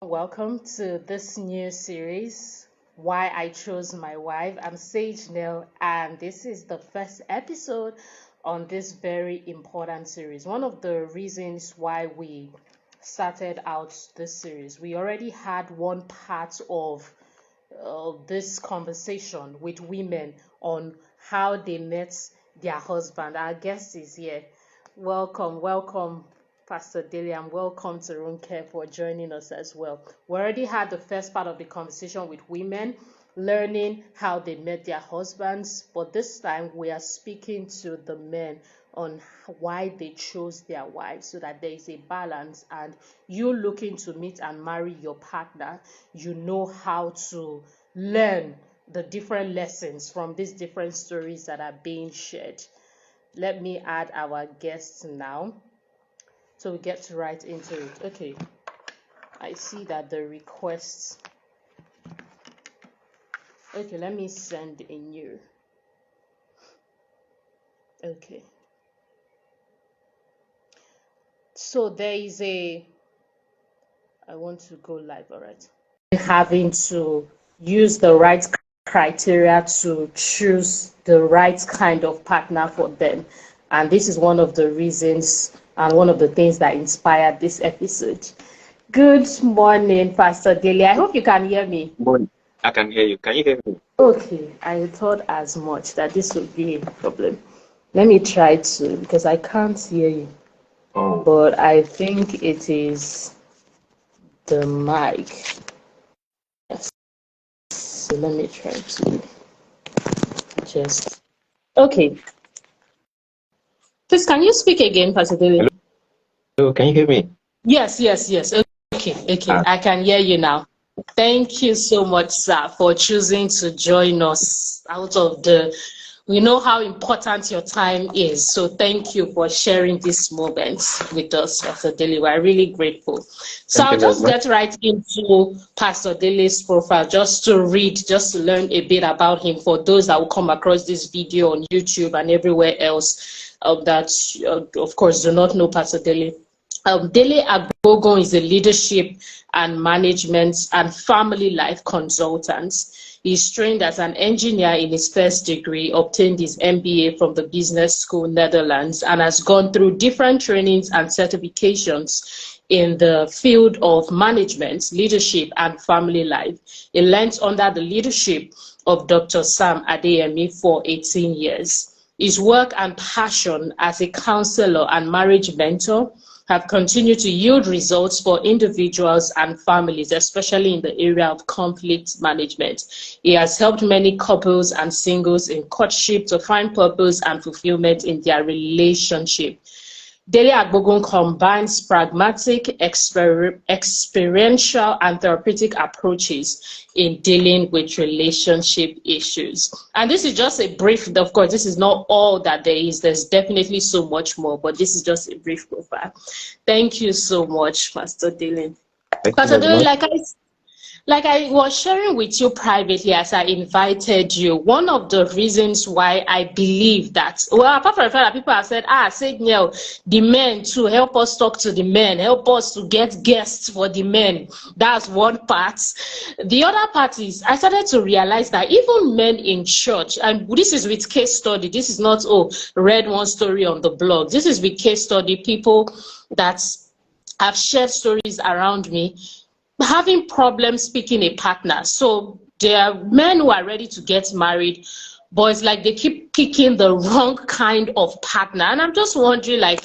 Welcome to this new series, Why I Chose My Wife. I'm SAGENEL, and this is the first episode on this very important series. One of the reasons why we started out this series, we already had one part of this conversation with women on how they met their husband. Our guest is here. Welcome, Pastor Dele, and welcome to Room Care for joining us as well. We already had the first part of the conversation with women, learning how they met their husbands, but this time we are speaking to the men on why they chose their wives, so that there is a balance, and you looking to meet and marry your partner, you know how to learn the different lessons from these different stories that are being shared. Let me add our guests now, so we get right into it. Okay, I see that the requests. Okay, let me send a new. Okay. So there is I want to go live, all right. Having to use the right criteria to choose the right kind of partner for them. And this is one of the reasons and one of the things that inspired this episode. Good morning, Pastor Dele. I hope you can hear me. Morning. I can hear you. Can you hear me? Okay, I thought as much that this would be a problem. Let me try to, because I can't hear you. Oh. But I think it is the mic. Yes. So let me try to just. Okay. Please, can you speak again, Pastor Dele? Hello, can you hear me? Yes. Okay. I can hear you now. Thank you so much, sir, for choosing to join us out of we know how important your time is. So thank you for sharing this moment with us, Pastor Dele. We're really grateful. So I'll just get right into Pastor Dele's profile, just to learn a bit about him for those that will come across this video on YouTube and everywhere else that, of course, do not know Pastor Dele. Dele Agbogun is a leadership and management and family life consultant. He's trained as an engineer in his first degree, obtained his MBA from the Business School, Netherlands, and has gone through different trainings and certifications in the field of management, leadership, and family life. He learned under the leadership of Dr. Sam Adeyemi for 18 years. His work and passion as a counselor and marriage mentor have continued to yield results for individuals and families, especially in the area of conflict management. He has helped many couples and singles in courtship to find purpose and fulfillment in their relationship. Dele Agbogun combines pragmatic, experiential, and therapeutic approaches in dealing with relationship issues. And this is just a brief, of course, this is not all that there is. There's definitely so much more, but this is just a brief profile. Thank you so much, Pastor Dele. Pastor Dele, like I was sharing with you privately as I invited you, one of the reasons why I believe that, well, apart from the fact that people have said, SAGENEL, the men to help us talk to the men, help us to get guests for the men. That's one part. The other part is I started to realize that even men in church, and this is with case study, this is not, read one story on the blog. This is with case study, people that have shared stories around me, having problems picking a partner. So there are men who are ready to get married, but it's like they keep picking the wrong kind of partner. And I'm just wondering, like,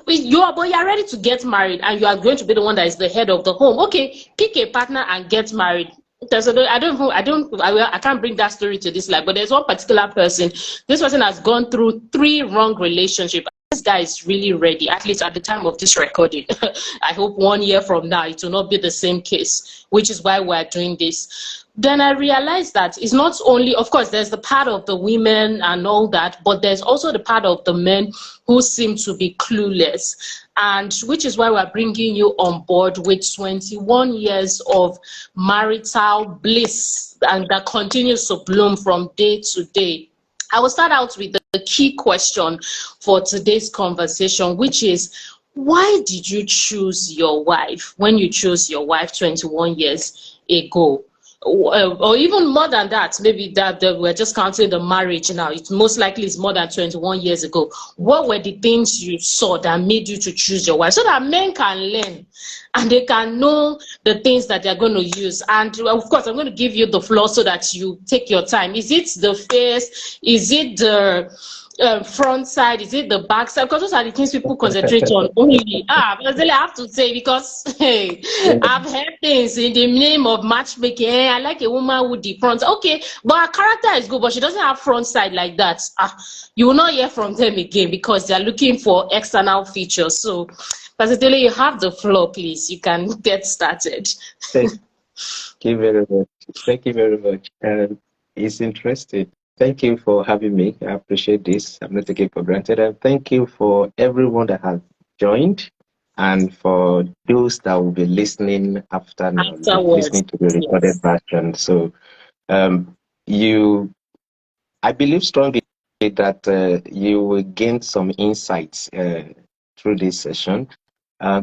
you're ready to get married and you are going to be the one that is the head of the home. Okay, pick a partner and get married. I can't bring that story to this life, but there's one particular person. This person has gone through 3 wrong relationships. This guy is really ready, at least at the time of this recording. I hope 1 year from now it will not be the same case, which is why we're doing this. Then I realized that it's not only, of course, there's the part of the women and all that, but there's also the part of the men who seem to be clueless. And which is why we're bringing you on board with 21 years of marital bliss, and that continues to bloom from day to day. I will start out with the key question for today's conversation, which is, why did you choose your wife when you chose your wife 21 years ago? Or even more than that, maybe that we're just counting the marriage now. It's most likely it's more than 21 years ago. What were the things you saw that made you to choose your wife so that men can learn and they can know the things that they're going to use? And of course, I'm going to give you the floor so that you take your time. Is it the face? Is it the front side? Is it the back side? Because those are the things people concentrate on only. But I have to say, because hey, I've heard things in the name of matchmaking. Hey, I like a woman with the front. Okay, but her character is good, but she doesn't have front side like that. You will not hear from them again because they're looking for external features. So, Pastor, you have the floor, please. You can get started. Thank you very much. Thank you very much. It's interesting. Thank you for having me. I appreciate this. I'm not taking it for granted. And thank you for everyone that has joined and for those that will be listening after now, Afterwards, listening to the recorded yes. version. So I believe strongly that you will gain some insights through this session.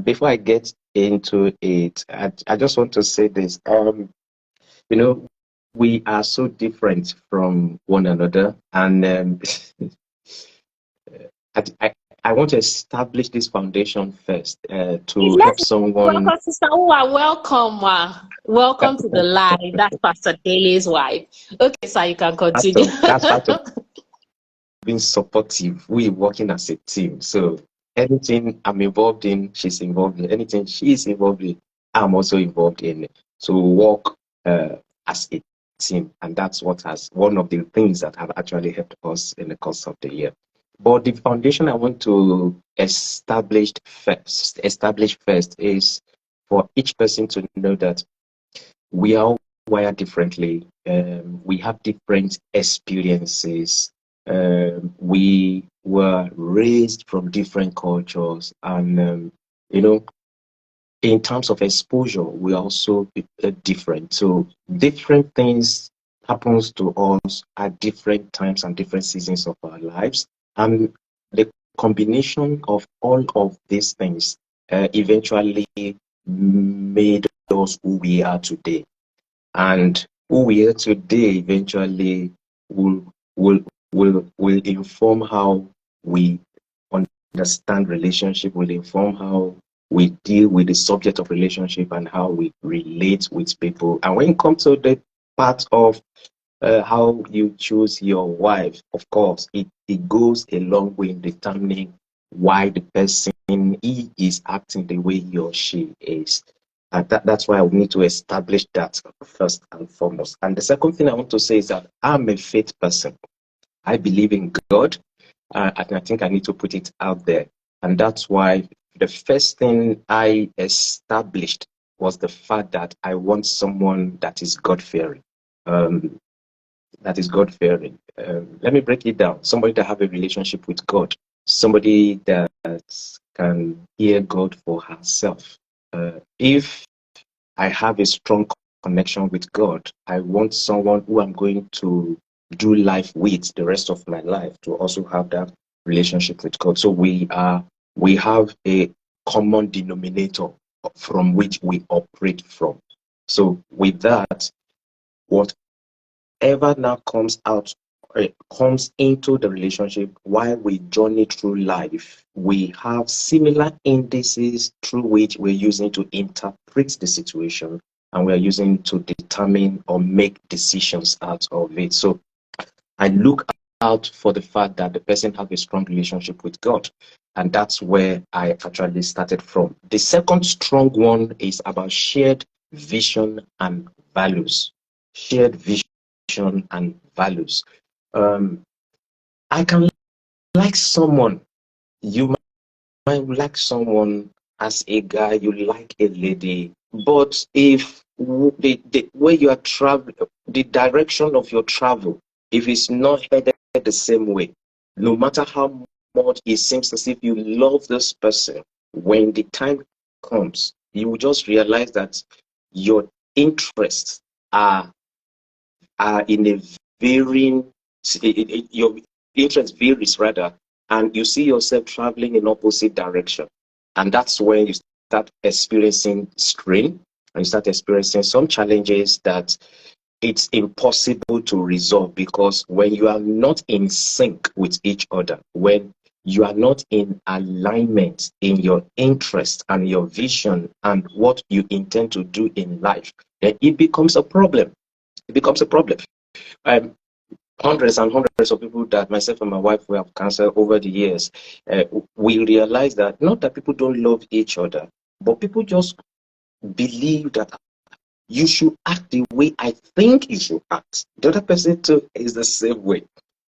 Before I get into it, I just want to say this. You know, we are so different from one another, and I want to establish this foundation first to help Let's someone. welcome Sister Uwa. Welcome, welcome to the live. That's Pastor Daly's wife. Okay, so you can continue. That's part of being supportive. We working as a team. So anything I'm involved in, she's involved in. Anything she's involved in, I'm also involved in. So we work as a team, and that's what has one of the things that have actually helped us in the course of the year. But the foundation I want to establish first is for each person to know that we are wired differently. We have different experiences. We were raised from different cultures, and in terms of exposure, we are also different. So different things happens to us at different times and different seasons of our lives, and the combination of all of these things eventually made us who we are today. And who we are today eventually will will will inform how we understand relationship, will inform how we deal with the subject of relationship and how we relate with people. And when it comes to the part of how you choose your wife, of course, it goes a long way in determining why the person he is acting the way he or she is. That's why I need to establish that first and foremost. And the second thing I want to say is that I'm a faith person. I believe in God, and I think I need to put it out there. And that's why the first thing I established was the fact that I want someone that is God-fearing. That is God-fearing. Let me break it down. Somebody that have a relationship with God. Somebody that can hear God for herself. If I have a strong connection with God, I want someone who I'm going to do life with the rest of my life to also have that relationship with God. So we have a common denominator from which we operate from. So with that, whatever now comes into the relationship while we journey through life, we have similar indices through which we're using to interpret the situation, and we're using to determine or make decisions out of it. So I look out for the fact that the person have a strong relationship with God, and that's where I actually started from. The second strong one is about shared vision and values. Shared vision and values. I can like someone. You might like someone as a guy. You like a lady, but if the way you are traveling, the direction of your travel, if it's not headed the same way, no matter how much it seems as if you love this person, when the time comes, you will just realize that your interests are in a varying, your interest varies rather, and you see yourself traveling in opposite direction. And that's when you start experiencing strain, and you start experiencing some challenges that it's impossible to resolve, because when you are not in sync with each other, when you are not in alignment in your interest and your vision and what you intend to do in life, then it becomes a problem. It becomes a problem. Um, Hundreds and hundreds of people that myself and my wife we have counseled over the years, we realize that not that people don't love each other, but people just believe that you should act the way I think you should act. The other person too is the same way.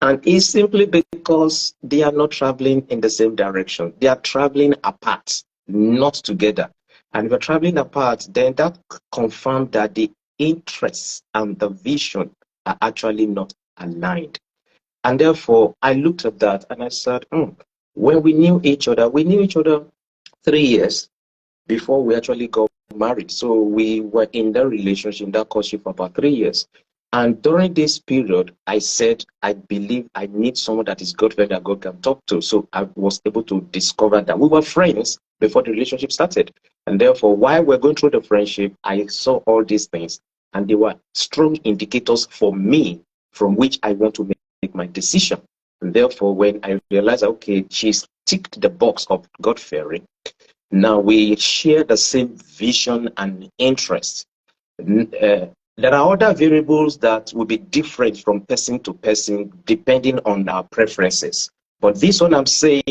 And it's simply because they are not traveling in the same direction. They are traveling apart, not together. And if you're traveling apart, then that confirms that the interests and the vision are actually not aligned. And therefore, I looked at that and I said, when we knew each other 3 years before we actually got married. So we were in that relationship, that courtship for about 3 years. And during this period, I said, I believe I need someone that is God-fearing, that God can talk to. So I was able to discover that we were friends before the relationship started. And therefore, while we're going through the friendship, I saw all these things. And they were strong indicators for me from which I want to make my decision. And therefore, when I realized, okay, she's ticked the box of God-fearing, now we share the same vision and interest. There are other variables that will be different from person to person depending on our preferences. But this one I'm saying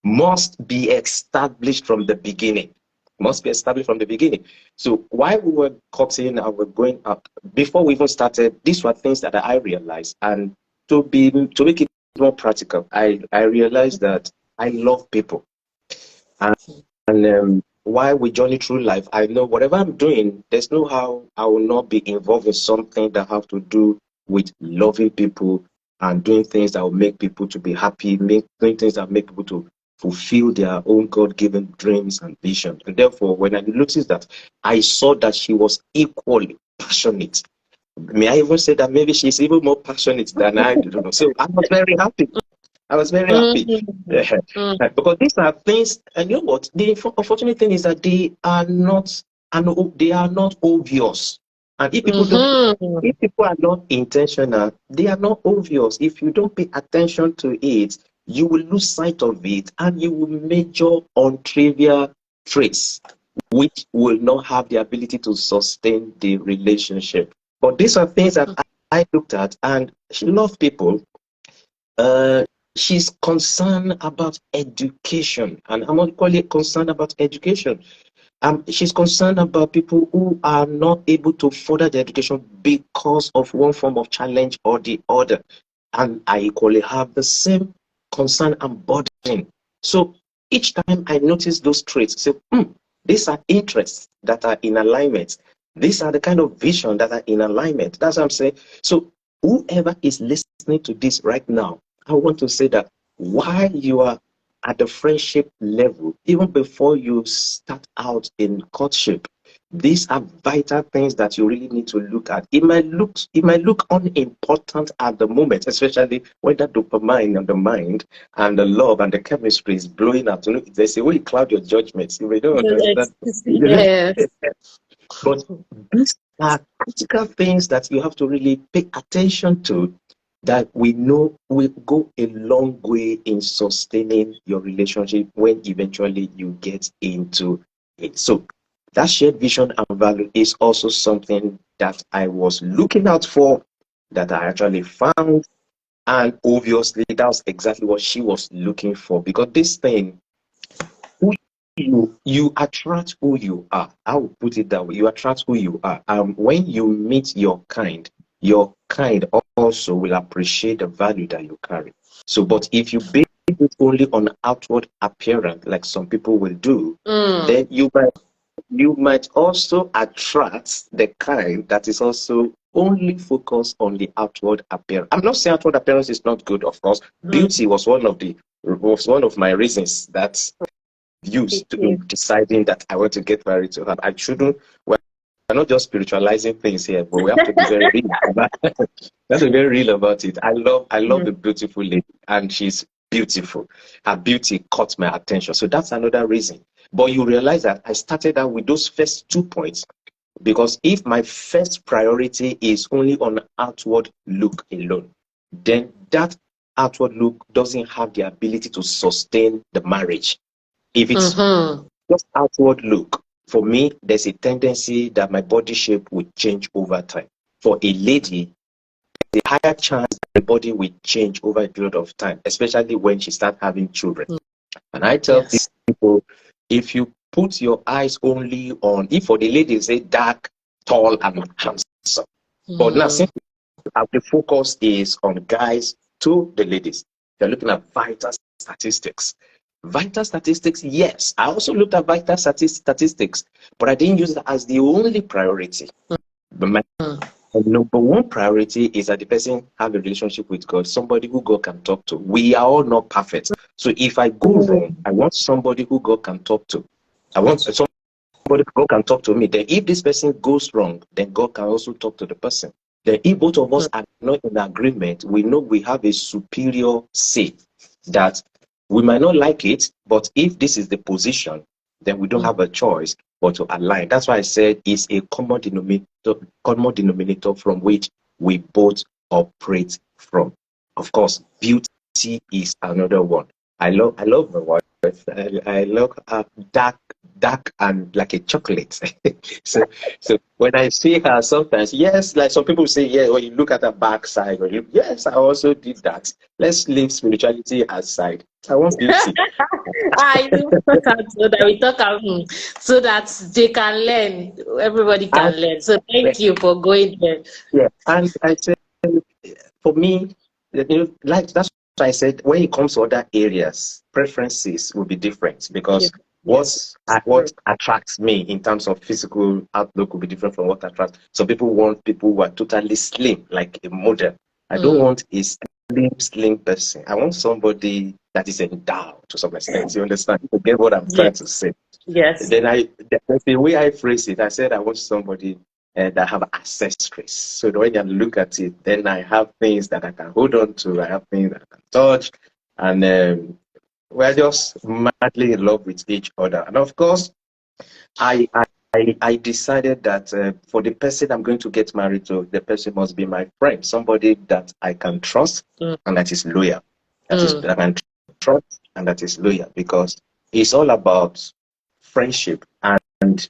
must be established from the beginning. Must be established from the beginning. So while we were cutting and we're going up, before we even started, these were things that I realized. And to make it more practical, I realized that I love people. And while we journey through life, I know whatever I'm doing, there's no how I will not be involved in something that have to do with loving people and doing things that will make people to be happy, doing things that make people to fulfill their own God-given dreams and vision. And therefore, when I noticed that, I saw that she was equally passionate. May I even say that maybe she's even more passionate than I do. So I was very happy. I was very happy. Because these are things, and you know what? The unfortunate thing is that they are not obvious. And if people are not intentional, they are not obvious. If you don't pay attention to it, you will lose sight of it, and you will major on trivial traits, which will not have the ability to sustain the relationship. But these are things that I looked at, and she loved people. She's concerned about education, and I'm equally concerned about education. She's concerned about people who are not able to further their education because of one form of challenge or the other. And I equally have the same concern and burden. So each time I notice those traits, say, these are interests that are in alignment. These are the kind of vision that are in alignment. That's what I'm saying. So whoever is listening to this right now, I want to say that while you are at the friendship level, even before you start out in courtship, these are vital things that you really need to look at. It might look unimportant at the moment, especially when the dopamine and the mind and the love and the chemistry is blowing up. You know, they say, "Well, you cloud your judgments." You may not understand. Yes. But these are critical things that you have to really pay attention to, that we know will go a long way in sustaining your relationship when eventually you get into it. So that shared vision and value is also something that I was looking out for, that I actually found. And obviously, that was exactly what she was looking for, because this thing, you attract who you are. I will put it that way. You attract who you are. When you meet your kind also will appreciate the value that you carry. So, but if you base it only on outward appearance, like some people will do, then you might also attract the kind that is also only focused on the outward appearance. I'm not saying outward appearance is not good, of course. Beauty was one of my reasons that used to in deciding that I want to get married to her. I shouldn't. We're not just spiritualizing things here, but we have to be very real about it. That's very real about it. I love a beautiful lady, and she's beautiful. Her beauty caught my attention. So that's another reason. But you realize that I started out with those first 2 points, because if my first priority is only on outward look alone, then that outward look doesn't have the ability to sustain the marriage. If it's just outward look, for me, there's a tendency that my body shape will change over time. For a lady, the higher chance that the body will change over a period of time, especially when she starts having children. And I tell people, if you put your eyes only on, if for the ladies, say dark, tall, and handsome. But now, since the focus is on guys to the ladies, they're looking at vital statistics. Vital statistics, yes. I also looked at vital statistics, but I didn't use it as the only priority. But my number one priority is that the person have a relationship with God, somebody who God can talk to. We are all not perfect. So if I go wrong, I want somebody who God can talk to. I want somebody who God can talk to me. Then if this person goes wrong, then God can also talk to the person. Then if both of us are not in agreement, we know we have a superior say that we might not like it, but if this is the position, then we don't have a choice but to align. That's why I said it's a common denominator from which we both operate from. Of course, beauty is another one. I love my wife. I love her dark and like a chocolate. so when I see her sometimes, yes, like some people say, yeah, when you look at her backside, or you, yes, I also did that. Let's leave spirituality aside. I want beauty. I so that we talk so that they can learn. Everybody can learn. So thank you for going there. Yeah, and I said, for me, like that's what I said. When it comes to other areas, preferences will be different, because what attracts me in terms of physical outlook will be different from what attracts. So people want people who are totally slim, like a model. I don't want a slim person. I want somebody that is endowed to some extent. You understand? You get what I'm trying to say. Yes. Then that's the way I phrase it. I said I want somebody that have accessories. So when you look at it, then I have things that I can hold on to. I have things that I can touch, and we're just madly in love with each other. And of course, I decided that for the person I'm going to get married to, the person must be my friend, somebody that I can trust and that is loyal. That I can trust and that is loyal, because it's all about friendship. And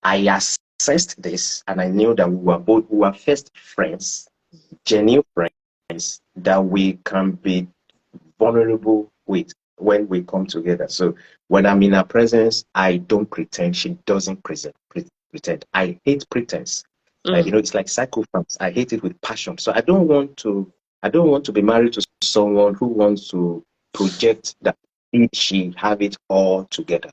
I assessed this, and I knew that we were first friends, genuine friends that we can be vulnerable with when we come together. So when I'm in her presence, I don't pretend. She doesn't pretend. I hate pretense. It's like psychopaths. I hate it with passion. So I don't want to be married to someone who wants to project that she have it all together.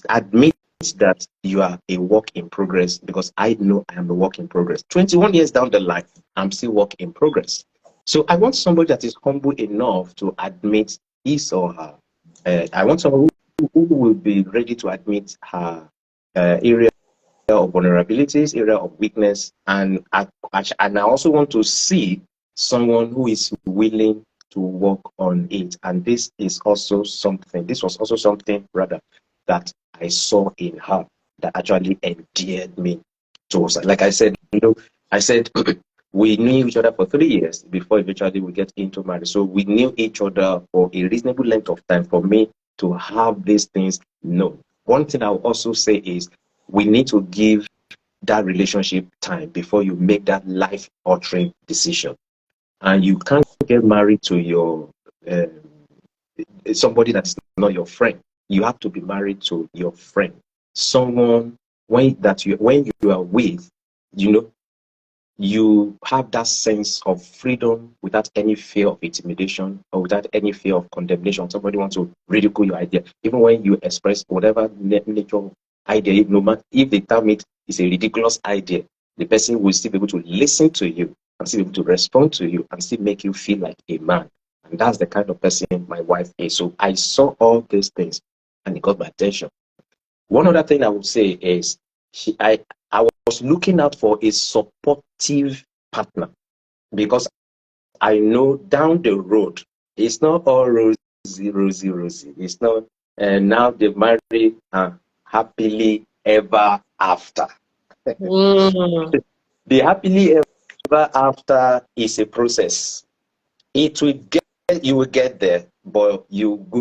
Admit that you are a work in progress, because I know I am a work in progress. 21 years down the line, I'm still work in progress. So I want somebody that is humble enough to admit his or her. I want someone who will be ready to admit her area of vulnerabilities, area of weakness, and I also want to see someone who is willing to work on it. And this was also something rather that I saw in her that actually endeared me to us. Like I said, we knew each other for 3 years before eventually we get into marriage. So we knew each other for a reasonable length of time for me to have these things known. One thing I will also say is we need to give that relationship time before you make that life-altering decision. And you can't get married to your somebody that's not your friend. You have to be married to your friend, someone when you are with, you have that sense of freedom without any fear of intimidation or without any fear of condemnation. Somebody wants to ridicule your idea, even when you express whatever nature of idea, no matter if they tell me it's a ridiculous idea, the person will still be able to listen to you and still be able to respond to you and still make you feel like a man. And that's the kind of person my wife is. So I saw all these things and it got my attention. One other thing I would say is I was looking out for a supportive partner, because I know down the road it's not all roses rosy. It's not, and now they marry happily ever after. Mm. The happily ever after is a process. It will get, you will get there, but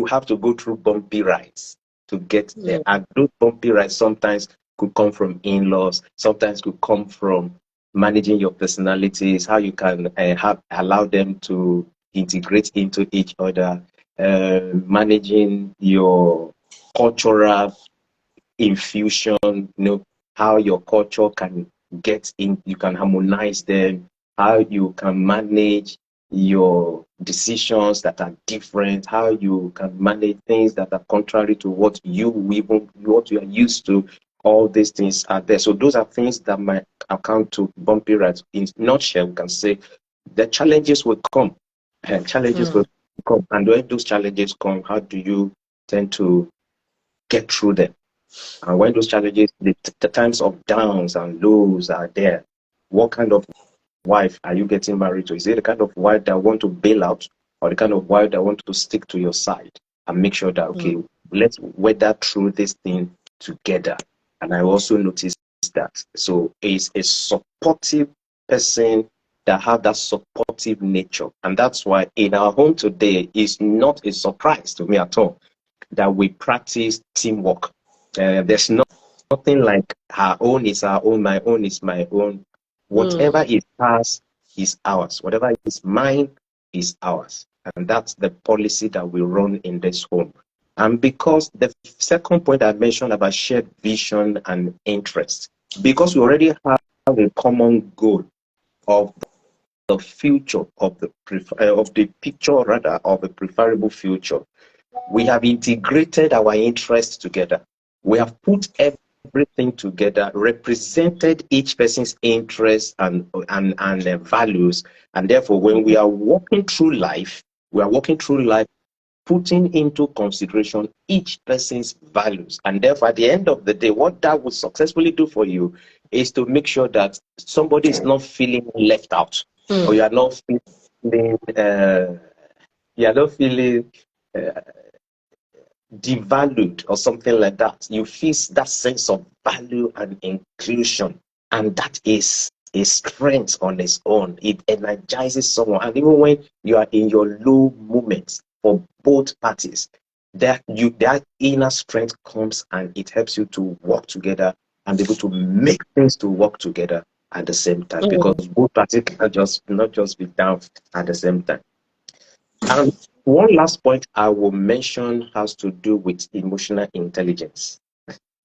have to go through bumpy rides to get there. Mm. And those bumpy rides sometimes could come from in-laws, sometimes could come from managing your personalities, how you can allow them to integrate into each other, managing your cultural infusion, how your culture can get in, you can harmonize them, how you can manage your decisions that are different, how you can manage things that are contrary to what what you are used to. All these things are there. So those are things that might account to bumpy rides. In nutshell, we can say the challenges will come. Challenges will come. And when those challenges come, how do you tend to get through them? And when those challenges, the times of downs and lows are there, what kind of wife are you getting married to? Is it the kind of wife that want to bail out, or the kind of wife that want to stick to your side and make sure that, okay, let's weather through this thing together? And I also noticed that. So it's a supportive person that have that supportive nature. And that's why in our home today, it's not a surprise to me at all that we practice teamwork. There's nothing like her own is our own, my own is my own. Whatever is ours is ours. Whatever is mine is ours. And that's the policy that we run in this home. And because the second point I mentioned about shared vision and interest, because we already have a common goal of the future of the picture, rather, of a preferable future, we have integrated our interests together. We have put everything together, represented each person's interests and values. And therefore, when we are walking through life, putting into consideration each person's values. And therefore, at the end of the day, what that will successfully do for you is to make sure that somebody is not feeling left out, or you are not feeling devalued or something like that. You feel that sense of value and inclusion, and that is a strength on its own. It energizes someone, and even when you are in your low moments for both parties, that inner strength comes and it helps you to work together and be able to make things to work together at the same time, because both parties cannot not just be down at the same time. And one last point I will mention has to do with emotional intelligence.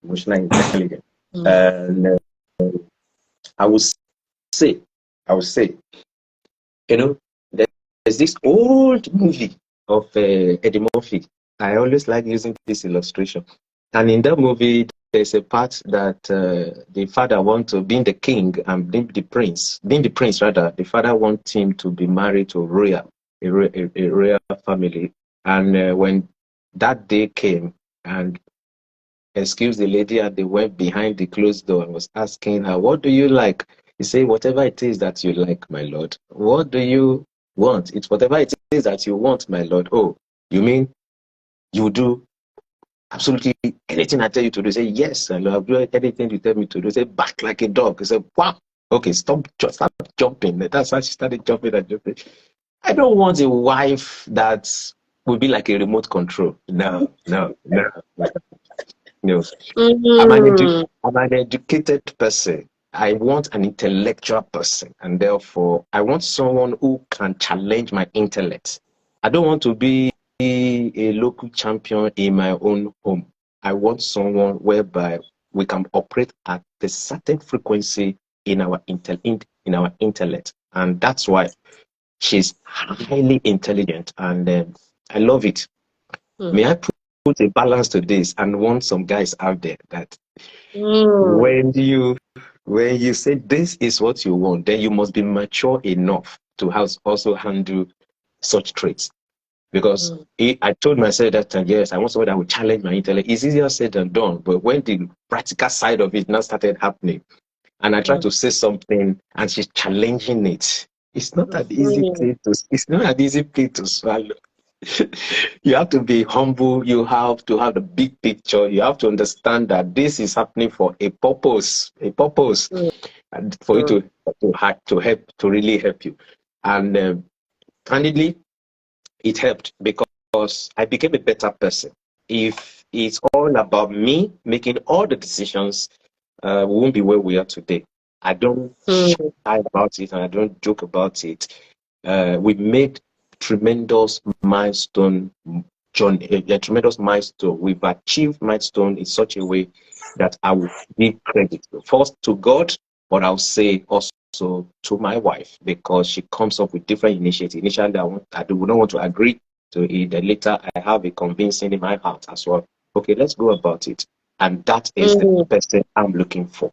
Emotional intelligence. And I would say, there's this old movie of Eddie Murphy. I always like using this illustration. And in that movie, there's a part that the father wants to, being the king and being the prince rather, the father wants him to be married to a royal family. And when that day came, and excuse the lady, and they went behind the closed door and was asking her, what do you like? He said, whatever it is that you like, my lord. What do you want? It's whatever it is that you want, my lord. Oh, you mean you do absolutely anything I tell you to do? Say, yes, and I'll do anything you tell me to do. Say, back like a dog. He said, wow. Okay, stop jumping. That's how she started jumping and jumping. I don't want a wife that will be like a remote control. No. I'm an educated person. I want an intellectual person, and therefore I want someone who can challenge my intellect. I don't want to be a local champion in my own home. I want someone whereby we can operate at a certain frequency in our intellect, and that's why she's highly intelligent, and I love it. May I put a balance to this and warn some guys out there that when you say this is what you want, then you must be mature enough to also handle such traits. Because I told myself that time, yes, I want someone that will challenge my intellect. It's easier said than done. But when the practical side of it now started happening, and I tried to say something and she's challenging it, it's not an easy pill to swallow. You have to be humble. You have to have the big picture. You have to understand that this is happening for a purpose, Mm, and for it mm, to help, to really help you. And candidly, it helped because I became a better person. If it's all about me making all the decisions, we won't be where we are today. I don't shy mm, about it and I don't joke about it. We made tremendous milestone, John, a tremendous milestone. We've achieved milestone in such a way that I will give credit first to God, but I'll say also to my wife because she comes up with different initiatives. Initially, I do not want to agree to it. Then later, I have a convincing in my heart as well. Okay, let's go about it. And that is the mm, person I'm looking for.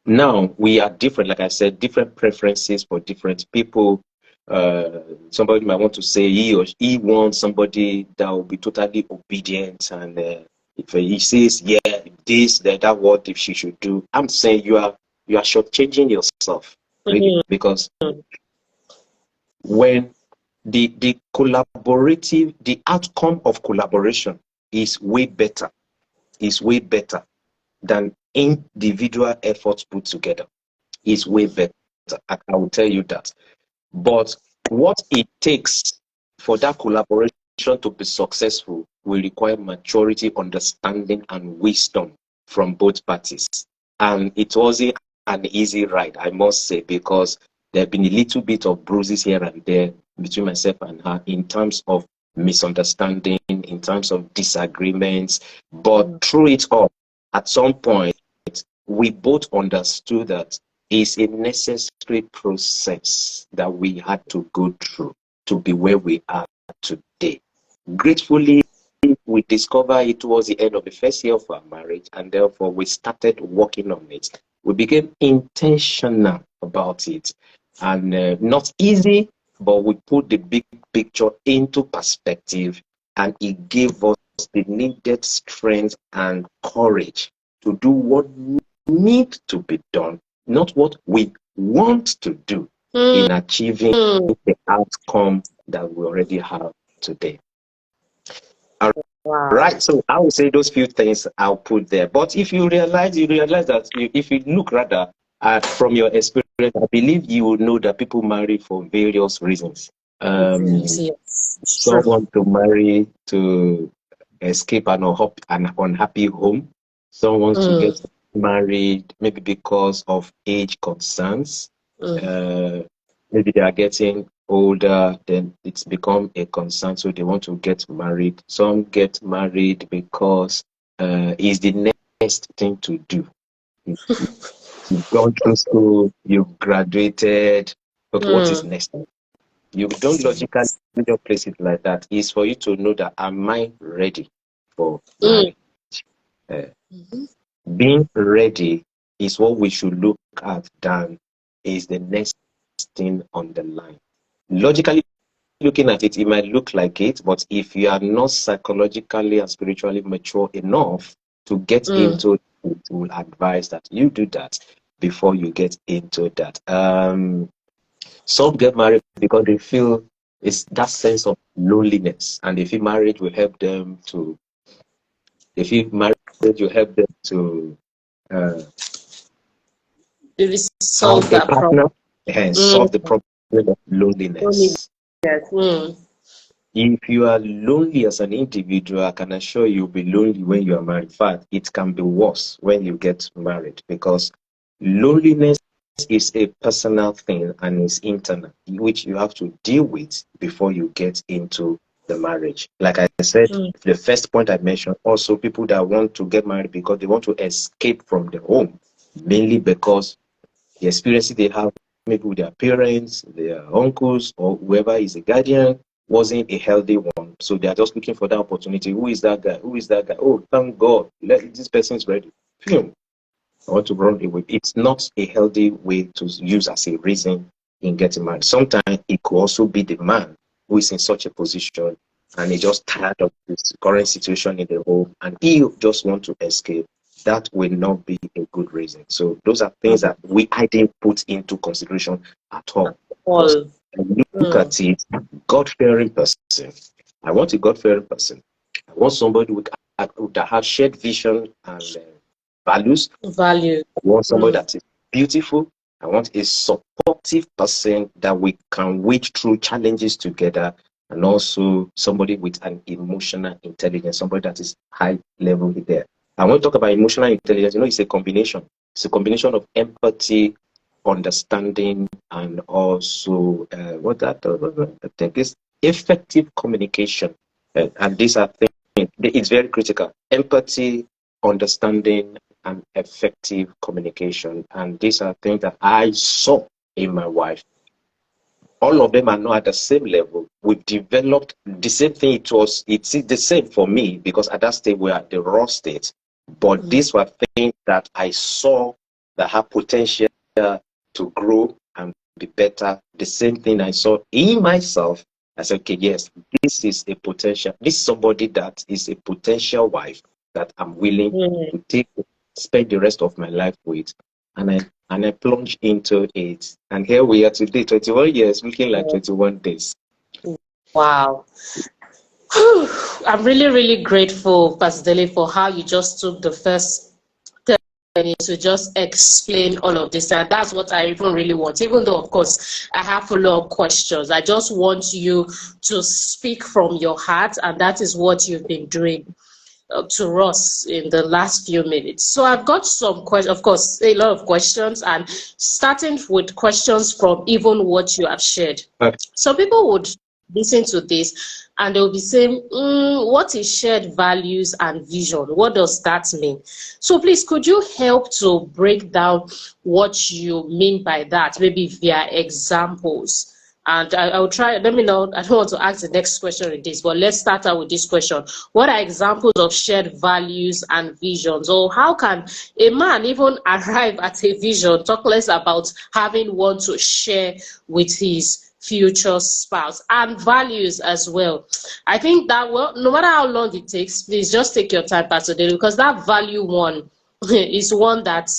Now, we are different, like I said, different preferences for different people. Somebody might want to say he wants somebody that will be totally obedient, and if he says yeah, this, that, what if she should do. I'm saying you are shortchanging yourself, really, mm, because when the outcome of collaboration is way better than individual efforts put together. Is way better. I will tell you that. But what it takes for that collaboration to be successful will require maturity, understanding, and wisdom from both parties. And it wasn't an easy ride, I must say, because there have been a little bit of bruises here and there between myself and her in terms of misunderstanding, in terms of disagreements. But mm, through it all, at some point, we both understood that it's a necessary process that we had to go through to be where we are today. Gratefully, we discovered it was the end of the first year of our marriage, and therefore we started working on it. We became intentional about it, and not easy, but we put the big picture into perspective, and it gave us the needed strength and courage to do what needs to be done, not what we want to do mm, in achieving mm. the outcome that we already have today. All Wow. right, so I would say those few things I'll put there. But if you realize that if you look rather from your experience, I believe you will know that people marry for various reasons. Reasons, Um, yes. It's some true. want to marry to escape an unhappy home. Some want to Mm, get married maybe because of age concerns. mm, Uh, Maybe they are getting older, then it's become a concern, so they want to get married. Some get married because it's the next thing to do. You've gone through school, you've graduated. Okay, what is mm, next? You don't logically just place it like that. It's for you to know that am I ready for mm, marriage? Uh, mhm, Being ready is what we should look at than is the next thing on the line. Logically looking at it, it might look like it, but if you are not psychologically and spiritually mature enough to get mm. into it, will advise that you do that before you get into that. Some get married because they feel it's that sense of loneliness, and they feel marriage will help them to. They feel marriage will help them to Really have solve a that problem. partner and solve the Mm, problem of only loneliness. that. Mm, If you are lonely as an individual, I can assure you'll be lonely when you are married. In fact, it can be worse when you get married because loneliness is a personal thing and is internal, which you have to deal with before you get into the marriage. Like I said, mm, the first point I mentioned, also people that want to get married because they want to escape from the home, mainly because the experiences they have, maybe with their parents, their uncles, or whoever is a guardian, wasn't a healthy one. So they are just looking for that opportunity. Who is that guy? Who is that guy? Oh, thank God. This person is ready. Phew. I want to run away. It's not a healthy way to use as a reason in getting married. Sometimes it could also be the man who is in such a position and he just tired of this current situation in the home and he just want to escape. That will not be a good reason. So those are things mm. that I didn't put into consideration at all. Because All. when you look Mm, at it, God-fearing person, I want a God-fearing person. I want somebody that has shared vision and values. Value. I want somebody that is beautiful. I want a supportive person that we can wade through challenges together, and also somebody with an emotional intelligence, somebody that is high level there. I want to talk about emotional intelligence. You know, it's a combination. It's a combination of empathy, understanding, and also I think is effective communication. And these are things. It's very critical. Empathy, understanding, and effective communication. And these are things that I saw in my wife. All of them are not at the same level. We've developed the same thing. It's the same for me because at that stage we are at the raw state. But these were things that I saw that have potential to grow and be better. The same thing I saw in myself. I said, okay, yes, this is a potential. This is somebody that is a potential wife that I'm willing to spend the rest of my life with. And I plunged into it. And here we are today, 21 years, looking like 21 days. Wow. I'm really, really grateful, Pastor Dele, for how you just took the first 10 minutes to just explain all of this. And that's what I even really want. Even though, of course, I have follow-up questions. I just want you to speak from your heart, and that is what you've been doing to us in the last few minutes. So I've got some questions, of course, a lot of questions, and starting with questions from even what you have shared. So people would listen to this and they'll be saying, what is shared values and vision? What does that mean? So please, could you help to break down what you mean by that, maybe via examples? And I'll try, let me know, I don't want to ask the next question in this, but let's start out with this question. What are examples of shared values and visions? Or how can a man even arrive at a vision, talk less about having one to share with his future spouse, and values as well? I think that, well, no matter how long it takes, please just take your time, Pastor Dele, because that value one is one that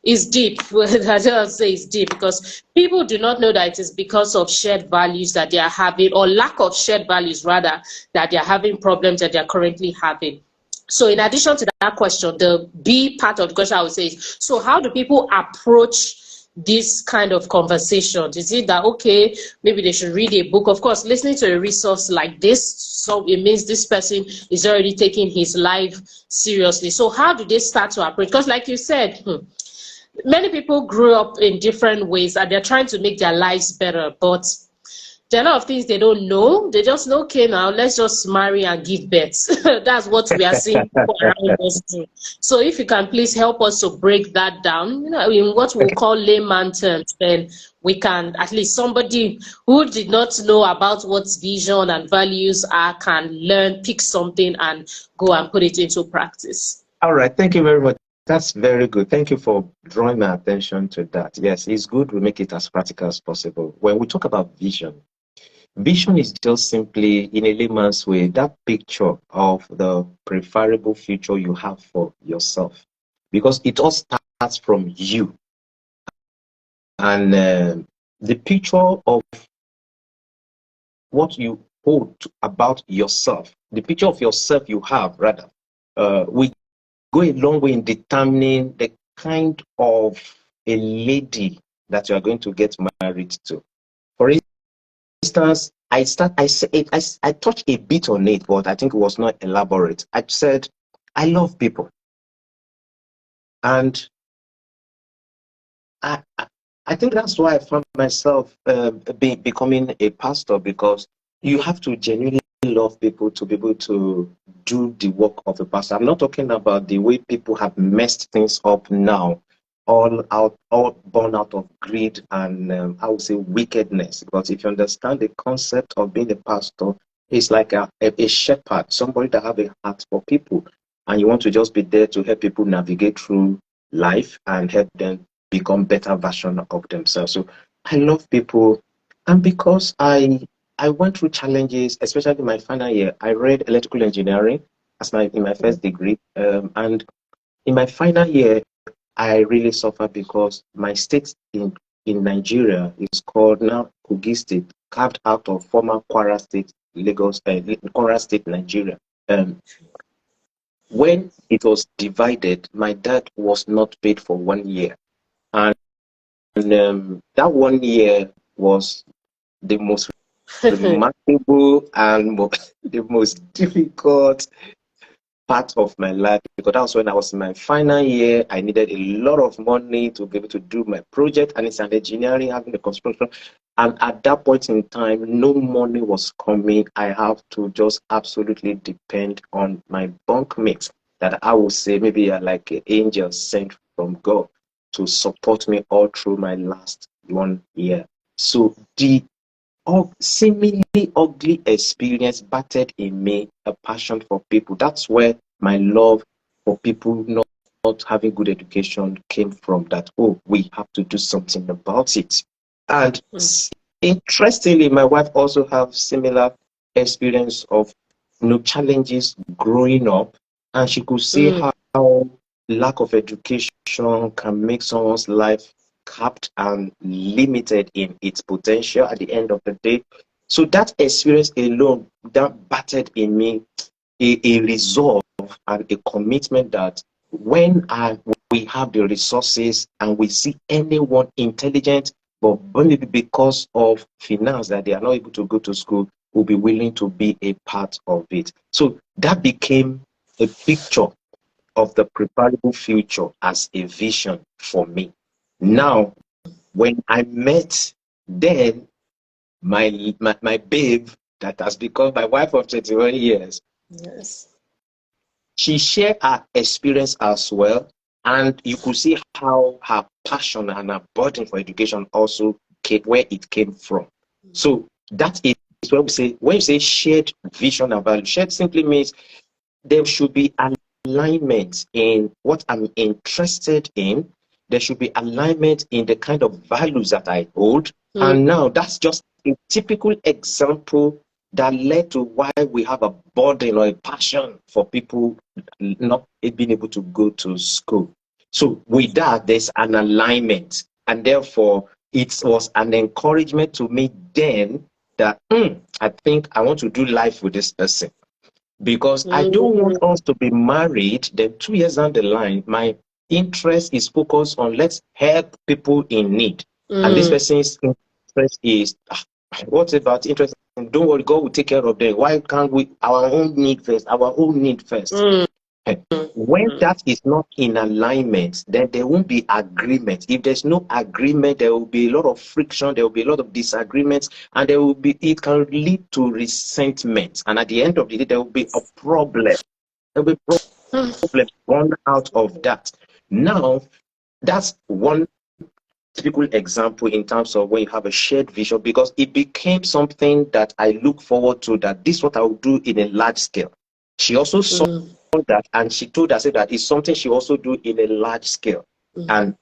is deep. I just say it's deep because people do not know that it is because of shared values that they are having, or lack of shared values rather, that they are having problems that they are currently having. So in addition to that question, the B part of the question I would say is, so how do people approach this kind of conversations? Is it that, okay, maybe they should read a book? Of course, listening to a resource like this, so it means this person is already taking his life seriously. So how do they start to approach? Because like you said, many people grew up in different ways and they're trying to make their lives better, but there are a lot of things they don't know. They just know, okay, now let's just marry and give birth. That's what we are seeing people around us do. So if you can please help us to break that down, you know, in what we'll call layman terms, then we can, at least somebody who did not know about what vision and values are can learn, pick something and go and put it into practice. All right, thank you very much. That's very good. Thank you for drawing my attention to that. Yes, it's good we make it as practical as possible. When we talk about vision, vision is just simply, in a layman's way, that picture of the preferable future you have for yourself. Because it all starts from you. And the picture of what you hold about yourself, the picture of yourself you have, rather, we go a long way in determining the kind of a lady that you are going to get married to. For instance, I touched a bit on it, but I think it was not elaborate. I said, I love people. And I think that's why I found myself becoming a pastor, because you have to genuinely love people to be able to do the work of a pastor. I'm not talking about the way people have messed things up now, all born out of greed and I would say wickedness. Because if you understand the concept of being a pastor, it's like a shepherd, somebody that have a heart for people, and you want to just be there to help people navigate through life and help them become better version of themselves. So I love people, and because I went through challenges, especially in my final year. I read electrical engineering as in my first degree, and in my final year, I really suffered because my state in Nigeria is called now Kogi State, carved out of former Kwara State Lagos, Kwara State, Nigeria. When it was divided, my dad was not paid for 1 year, and that 1 year was the most remarkable and the most difficult part of my life, because that was when I was in my final year. I needed a lot of money to be able to do my project, and it's an engineering, having the construction. And at that point in time, no money was coming. I have to just absolutely depend on my bunkmates, that I would say maybe are like an angel sent from God to support me all through my last 1 year. So the seemingly ugly experience battered in me a passion for people. That's where my love for people not having good education came from. That, oh, we have to do something about it. And interestingly, my wife also have similar experience of challenges growing up, and she could see how lack of education can make someone's life capped and limited in its potential at the end of the day. So that experience alone, that battered in me a resolve and a commitment that when we have the resources and we see anyone intelligent, but maybe because of finance that they are not able to go to school, will be willing to be a part of it. So that became a picture of the preparable future as a vision for me. Now, when I met then my babe that has become my wife of 21 years, yes, she shared her experience as well, and you could see how her passion and her burden for education also came, where it came from. So that is when you say shared vision and value, shared simply means there should be alignment in what I'm interested in. There should be alignment in the kind of values that I hold. And now that's just a typical example that led to why we have a burden or a passion for people not being able to go to school. So with that, there's an alignment. And therefore, it was an encouragement to me then that I think I want to do life with this person. Because I don't want us to be married, then 2 years down the line, my interest is focused on let's help people in need. And this person's interest is, what about interest? Don't worry, God will take care of them. Why can't we, our own need first, our own need first? When that is not in alignment, then there won't be agreement. If there's no agreement, there will be a lot of friction, there will be a lot of disagreements, and it can lead to resentment. And at the end of the day, there will be a problem. There will be problem born out of that. Now, that's one typical example in terms of when you have a shared vision, because it became something that I look forward to, that this is what I will do in a large scale. She also saw that, and she told us that it's something she also do in a large scale. And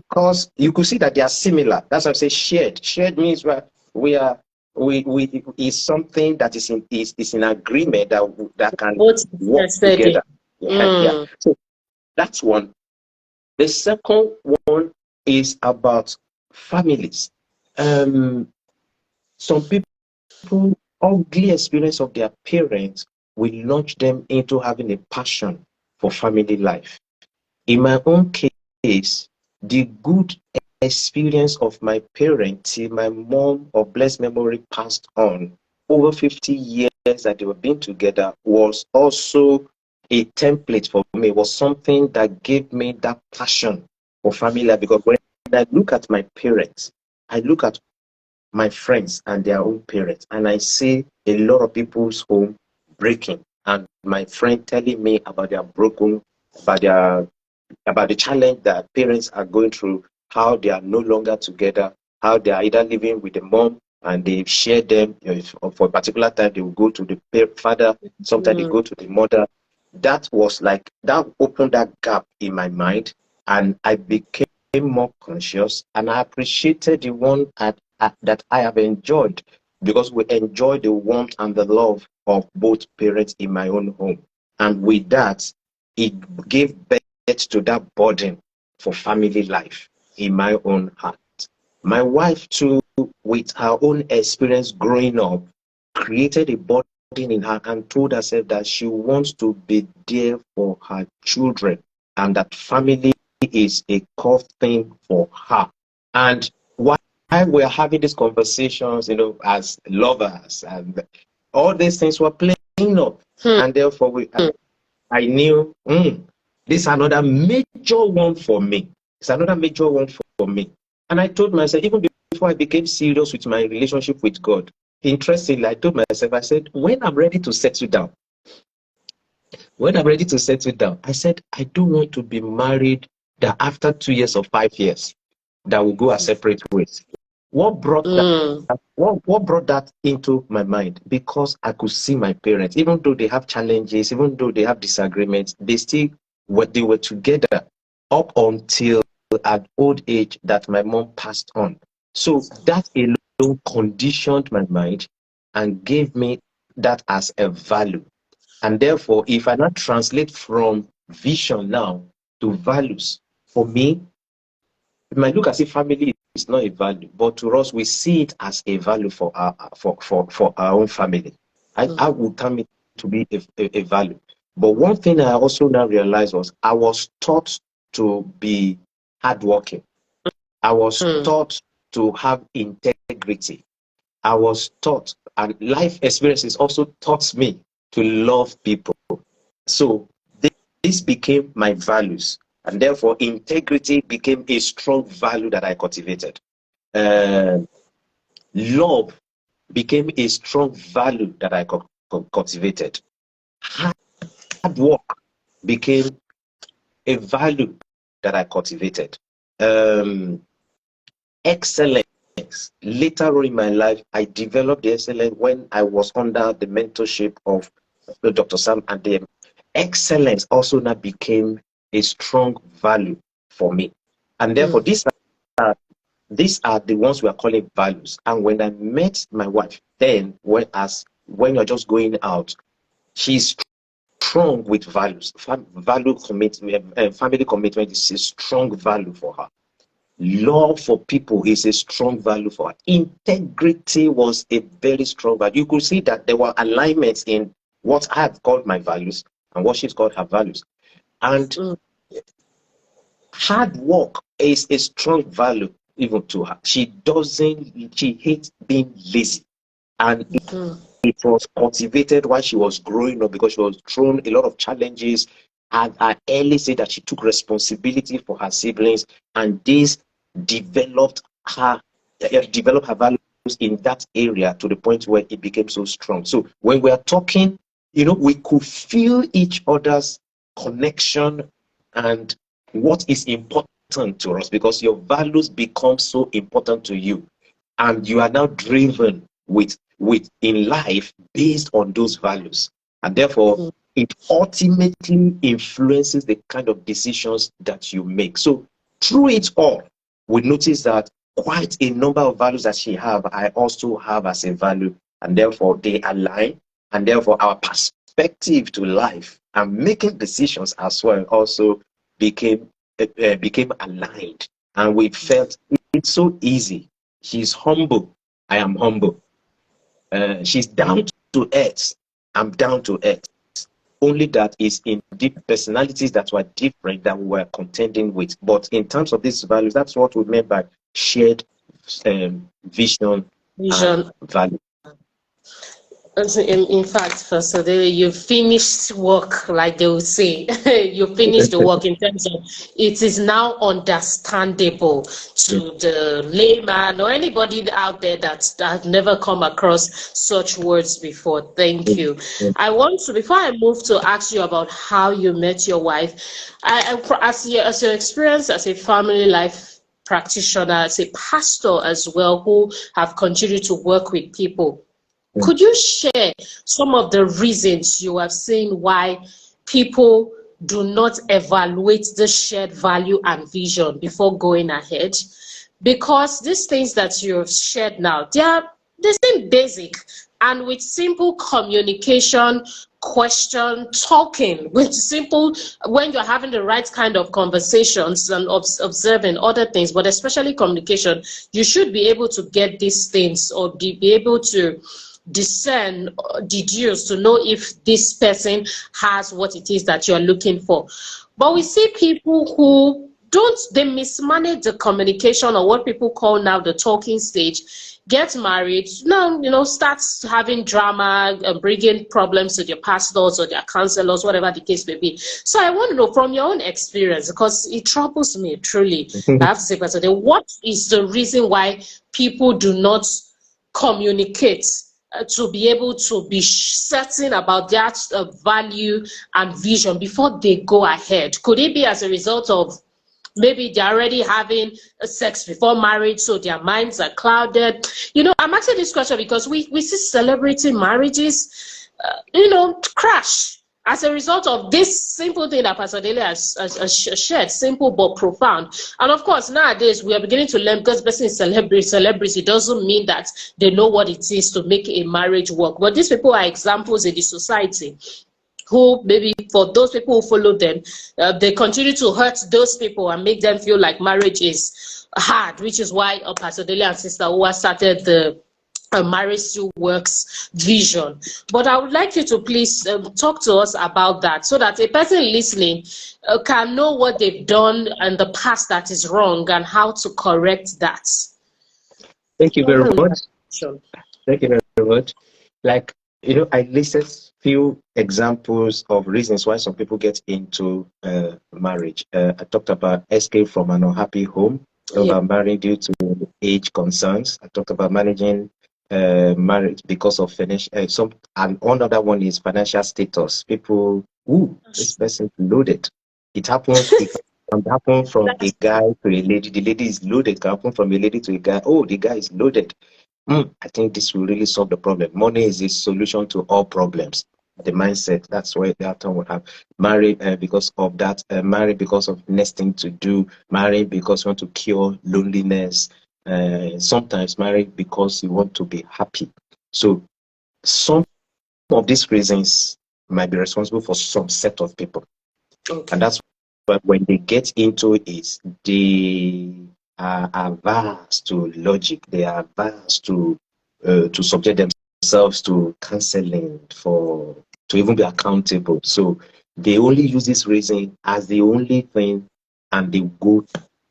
because you could see that they are similar, that's why I say shared. Shared means we is something that is in agreement that can work together. Yeah. So that's one. The second one is about families. Some people ugly experience of their parents will launch them into having a passion for family life. In my own case, the good experience of my parents till my mom of blessed memory passed on over 50 years that they were being together was also a template for me, was something that gave me that passion for family life. Because when I look at my parents, I look at my friends and their own parents, and I see a lot of people's home breaking, and my friend telling me about their broken, about the challenge that parents are going through, how they are no longer together, how they are either living with the mom and they share them, for a particular time they will go to the father, sometimes they go to the mother. That was like, that opened that gap in my mind, and I became more conscious, and I appreciated the one that I have enjoyed, because we enjoy the warmth and the love of both parents in my own home. And with that, it gave birth to that burden for family life in my own heart. My wife too, with her own experience growing up, created a burden in her and told herself that she wants to be there for her children and that family is a core thing for her. And while we're having these conversations, as lovers, and all these things were playing up, and therefore I knew this is another major one for me. It's another major one for me. And I told myself, even before I became serious with my relationship with God, interestingly, I told myself, I said, when I'm ready to settle down, I said, I don't want to be married that after 2 years or 5 years, that will go our separate ways. What brought that? What brought that into my mind? Because I could see my parents, even though they have challenges, even though they have disagreements, they were together up until at old age that my mom passed on. So that alone conditioned my mind and gave me that as a value. And therefore, if I now translate from vision now to values, for me, it might look as if family is not a value, but to us, we see it as a value for our own family. I would term it to be a value. But one thing I also now realized was I was taught to be hardworking. I was taught to have integrity. I was taught, and life experiences also taught me to love people. So this became my values. And therefore, integrity became a strong value that I cultivated. Love became a strong value that I cultivated. Hard work became a value that I cultivated. Excellence. Later on in my life, I developed the excellence when I was under the mentorship of Dr. Sam, and the excellence also now became a strong value for me. And therefore, these are the ones we are calling values. And when I met my wife, then when you're just going out, she's strong with values. Family commitment is a strong value for her. Love for people is a strong value for her. Integrity was a very strong value. You could see that there were alignments in what I have called my values and what she's called her values. And hard work is a strong value even to her. She hates being lazy. And it was cultivated while she was growing up, because she was thrown a lot of challenges. At an early stage that she took responsibility for her siblings, and this developed her values in that area to the point where it became so strong. So when we are talking, we could feel each other's connection and what is important to us, because your values become so important to you, and you are now driven with in life based on those values, and therefore it ultimately influences the kind of decisions that you make. So through it all, we notice that quite a number of values that she have, I also have as a value, and therefore they align, and therefore our perspective to life and making decisions as well also became aligned, and we felt it's so easy. She's humble, I am humble. She's down to earth, I'm down to earth. Only that is in deep personalities that were different that we were contending with. But in terms of these values, that's what we meant by shared vision and value. In fact, Pastor Dele, you finished work, like they would say. You finished the work in terms of it is now understandable to the layman or anybody out there that has never come across such words before. Thank you. I want to, before I move to ask you about how you met your wife, as your experience as a family life practitioner, as a pastor as well, who have continued to work with people, could you share some of the reasons you have seen why people do not evaluate the shared value and vision before going ahead? Because these things that you've shared now, they seem basic, and with simple communication, question, talking, with simple, when you're having the right kind of conversations and observing other things, but especially communication, you should be able to get these things, or be able to discern, deduce to know if this person has what it is that you're looking for. But we see people who they mismanage the communication, or what people call now the talking stage, get married, now, starts having drama and bringing problems to their pastors or their counselors, whatever the case may be. So I want to know from your own experience, because it troubles me truly. I have to say, Pastor, what is the reason why people do not communicate to be able to be certain about that value and vision before they go ahead? Could it be as a result of maybe they're already having sex before marriage, so their minds are clouded? I'm asking this question because we see celebrity marriages, crash as a result of this simple thing that Pastor Dele has shared, simple but profound. And of course, nowadays we are beginning to learn, because person is celebrity doesn't mean that they know what it is to make a marriage work. But these people are examples in the society who, maybe for those people who follow them, they continue to hurt those people and make them feel like marriage is hard, which is why Pastor Dele and Sister Uwa started the Marriage Still Works vision. But I would like you to please talk to us about that, so that a person listening can know what they've done in the past that is wrong and how to correct that. Thank you very much. Thank you very much. Like, I listed few examples of reasons why some people get into marriage. I talked about escape from an unhappy home, about marrying due to age concerns. I talked about managing marriage because of financial. And another one is financial status. People, this person loaded. It happens. It can happen from a guy to a lady. The lady is loaded. It can happen from a lady to a guy. Oh, the guy is loaded. I think this will really solve the problem. Money is the solution to all problems. The mindset, that's why the after would have married because of that, married because of next thing to do, married because you want to cure loneliness, sometimes married because you want to be happy. So some of these reasons might be responsible for some set of people. Okay. And that's why when they get into it, they are averse to logic. They are averse to subject themselves to counseling, to even be accountable. So they only use this reason as the only thing, and they go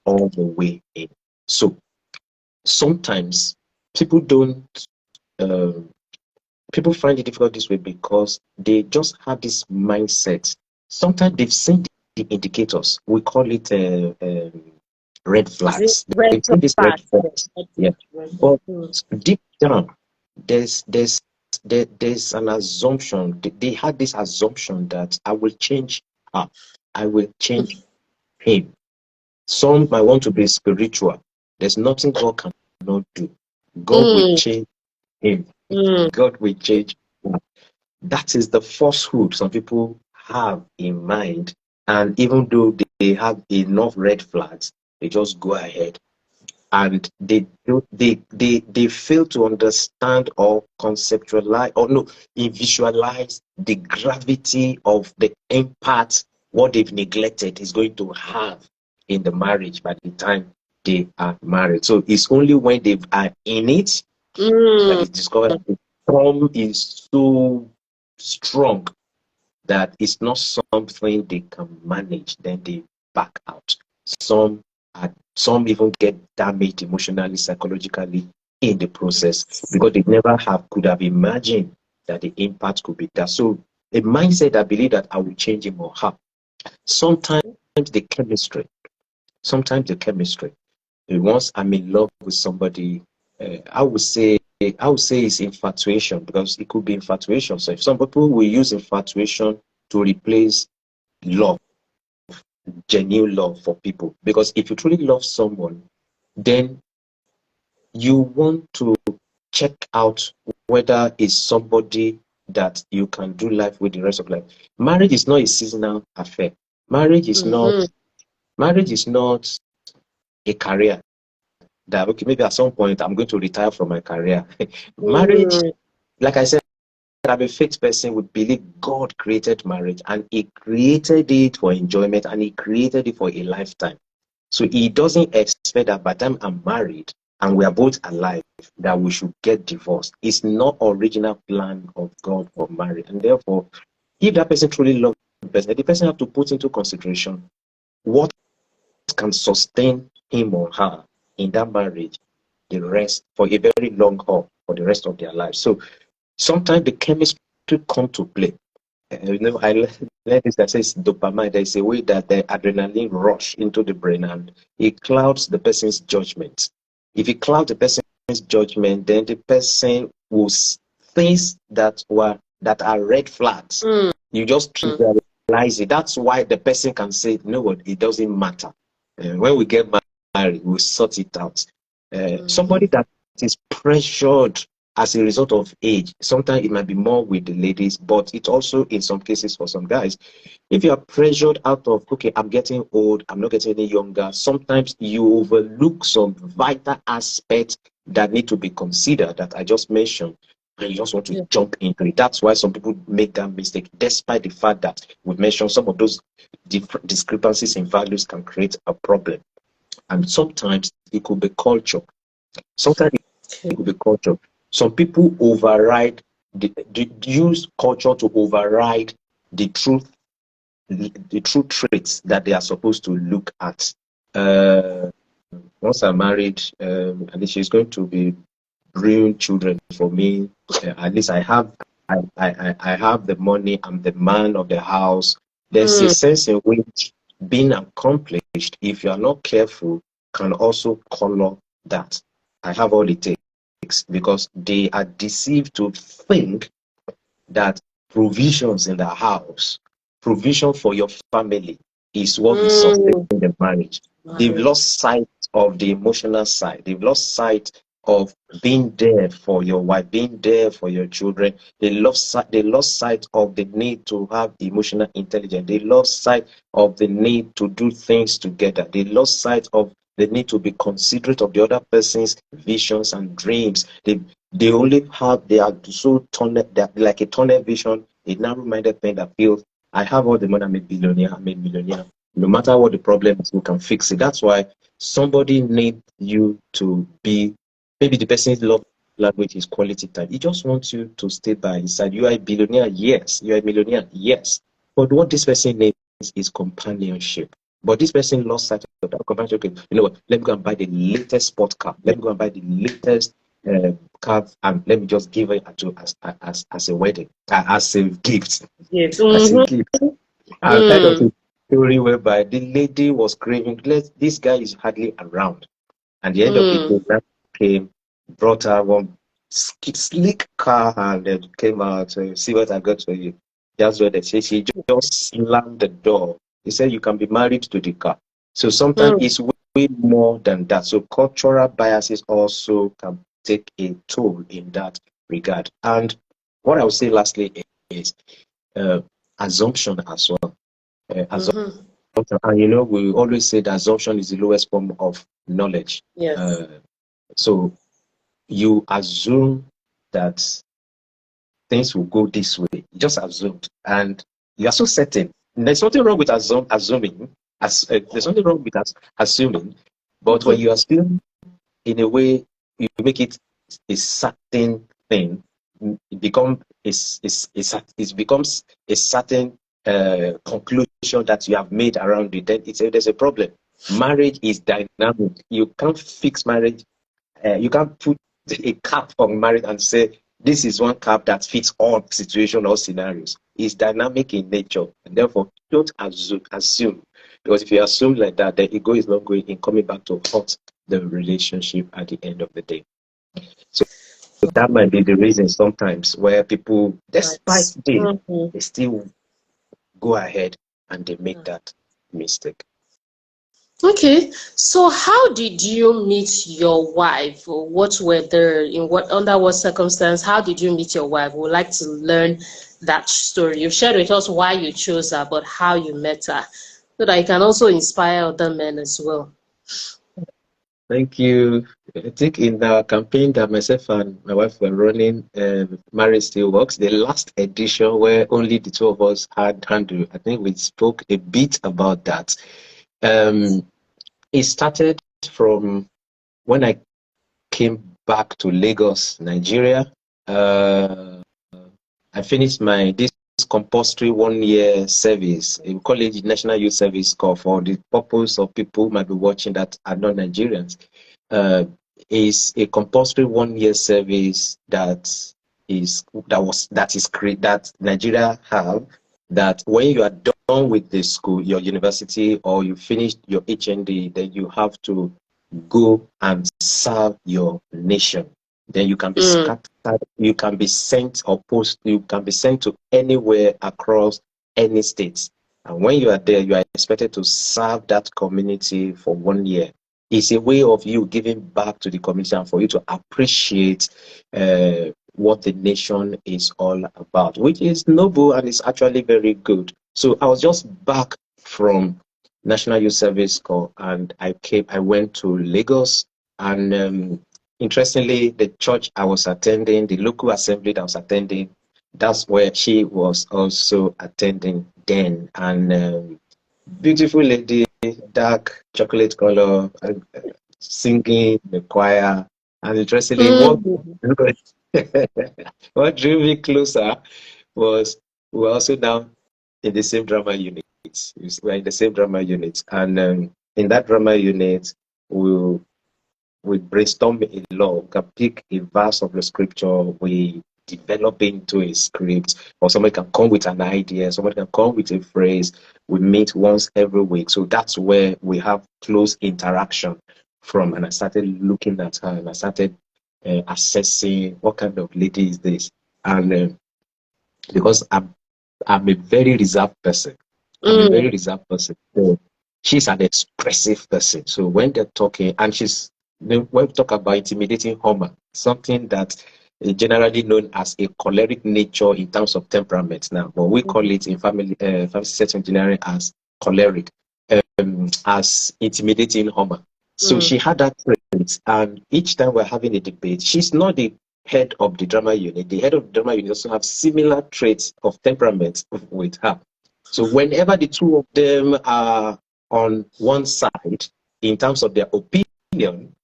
all the way in. So sometimes people don't. People find it difficult this way because they just have this mindset. Sometimes they've seen the indicators. We call it red flags. Red flags. Yeah. But deep down, there's an assumption. They had this assumption that I will change her. I will change him. Some might want to be spiritual. There's nothing God cannot do. God will change him. God will change him. That is the falsehood some people have in mind. And even though they have enough red flags, they just go ahead, and they fail to understand or conceptualize or visualize the gravity of the impact what they've neglected is going to have in the marriage by the time they are married. So it's only when they are in it that it's discovered that the storm is so strong that it's not something they can manage, then they back out. Some even get damaged emotionally, psychologically in the process because they never could have imagined that the impact could be that. So a mindset that believe that I will change him or her. Sometimes the chemistry. Once I'm in love with somebody, I would say it's infatuation, because it could be infatuation. So if some people will use infatuation to replace love, genuine love for people, because if you truly love someone, then you want to check out whether it's somebody that you can do life with the rest of life. Marriage is not a seasonal affair. Marriage is not a career that, okay, maybe at some point I'm going to retire from my career. Marriage, like I said, I'm a faith person. We believe God created marriage, and He created it for enjoyment, and He created it for a lifetime. So He doesn't expect that by the time I'm married, and we are both alive, that we should get divorced. It's not original plan of God for marriage. And therefore, if that person truly loves the person have to put into consideration what can sustain him or her in that marriage the rest for a very long haul for the rest of their lives. So sometimes the chemistry come to play. I learned this that says dopamine. There is a way that the adrenaline rush into the brain and it clouds the person's judgment. If it clouds the person's judgment, then the person will things that are red flags. You just trivialize it. That's why the person can say, you know what, it doesn't matter. When we get married, we'll sort it out. Somebody that is pressured as a result of age, sometimes it might be more with the ladies, but it also in some cases for some guys. If you are pressured out of, okay, I'm getting old, I'm not getting any younger, sometimes you overlook some vital aspects that need to be considered that I just mentioned, and you just want to jump into it. That's why some people make that mistake, despite the fact that we mentioned some of those discrepancies in values can create a problem. And sometimes it could be culture. Sometimes it could be culture. Some people override use culture to override the true traits that they are supposed to look at. Once I'm married, at least she's going to be bringing children for me. At least I have the money. I'm the man of the house. There's a sense in which being accomplished, if you are not careful, can also color that. I have all it takes, because they are deceived to think that provisions in the house, provision for your family, is what is sustaining the marriage. They've lost sight of the emotional side. They've lost sight of being there for your wife, being there for your children. They lost sight of the need to have emotional intelligence. They lost sight of the need to do things together. They lost sight of the need to be considerate of the other person's visions and dreams. They are so tunnel, they're like a tunnel vision, a narrow-minded thing that feels, I have all the money, I'm a billionaire, I'm a millionaire. No matter what the problem is, we can fix it. That's why somebody needs you to be, maybe the person's love language is quality time. He just wants you to stay by his side. You are a billionaire, yes. You are a millionaire, yes. But what this person needs is companionship. But this person lost sight of that companionship. Okay, you know what? Let me go and buy the latest sports car. Let me go and buy the latest car, and let me just give it as a wedding, as a gift. Yes. As a gift. I've heard of a story whereby the lady was craving, this guy is hardly around. And the end of the day, that came, brought her one sleek car, and then came out, see what I got for you. That's what they say. She just slammed the door. He said, you can be married to the car. So sometimes it's way more than that. So cultural biases also can take a toll in that regard. And what I would say lastly is assumption as well. Assumption. And you know, we always say that assumption is the lowest form of knowledge. Yes. So you assume that things will go this way. You just assumed, and you are so certain. There's nothing wrong with assuming. There's nothing wrong with assuming, but when you assume in a way, you make it a certain thing. It becomes a certain conclusion that you have made around it. Then there's a problem. Marriage is dynamic. You can't fix marriage. You can't put a cap on marriage and say this is one cap that fits all situations or scenarios. It's dynamic in nature, and therefore don't assume, because if you assume like that, the ego is not going in coming back to hurt the relationship at the end of the day. So that might be the reason sometimes where people, despite this, they still go ahead and they make that mistake. Okay, so how did you meet your wife? Or what were there, under what circumstance? How did you meet your wife? We would like to learn that story. You've shared with us why you chose her, but how you met her, so that you can also inspire other men as well. Thank you. I think in our campaign that myself and my wife were running, Marriage Still Works, the last edition where only the two of us had handled, I think we spoke a bit about that. It started from when I came back to Lagos, Nigeria. I finished this compulsory 1-year service. We call it National Youth Service Corps, for the purpose of people who might be watching that are not Nigerians. Is a compulsory 1-year service that Nigeria have, that when you are done with the school, your university, or you finished your HND, then you have to go and serve your nation. Then you can be scattered, you can be sent you can be sent to anywhere across any state. And when you are there, you are expected to serve that community for 1 year. It's a way of you giving back to the community and for you to appreciate what the nation is all about, which is noble and is actually very good. So I was just back from National Youth Service Corps, and I went to Lagos, and interestingly, the church I was attending, the local assembly that I was attending, that's where she was also attending then. And beautiful lady, dark chocolate color, singing in the choir. And interestingly, what drew me closer was we were also now in the same drama unit. We're in the same drama unit. And in that drama unit, we brainstorm a lot. We can pick a verse of the scripture, we develop into a script, or somebody can come with an idea, somebody can come with a phrase. We meet once every week. So that's where we have close interaction from. And I started looking at her, and I started assessing what kind of lady is this. And because I'm a very reserved person. I'm a very reserved person. So she's an expressive person. So when they're talking, and when we talk about intimidating humor, something that is generally known as a choleric nature in terms of temperament now, but we call it in family system engineering as choleric, as intimidating humor. So she had that trait, and each time we're having a debate, she's not the head of the drama unit. The head of the drama unit also have similar traits of temperament with her. So whenever the two of them are on one side in terms of their opinion,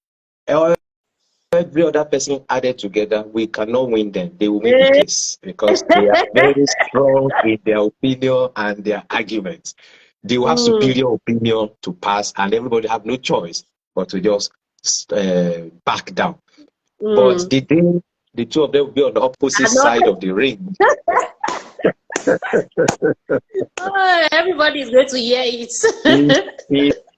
every other person added together, we cannot win them. They will win the case because they are very strong in their opinion and their arguments. They will have superior opinion to pass, and everybody have no choice but to just back down. But the day the two of them will be on the opposite side of the ring. Everybody is going to hear it.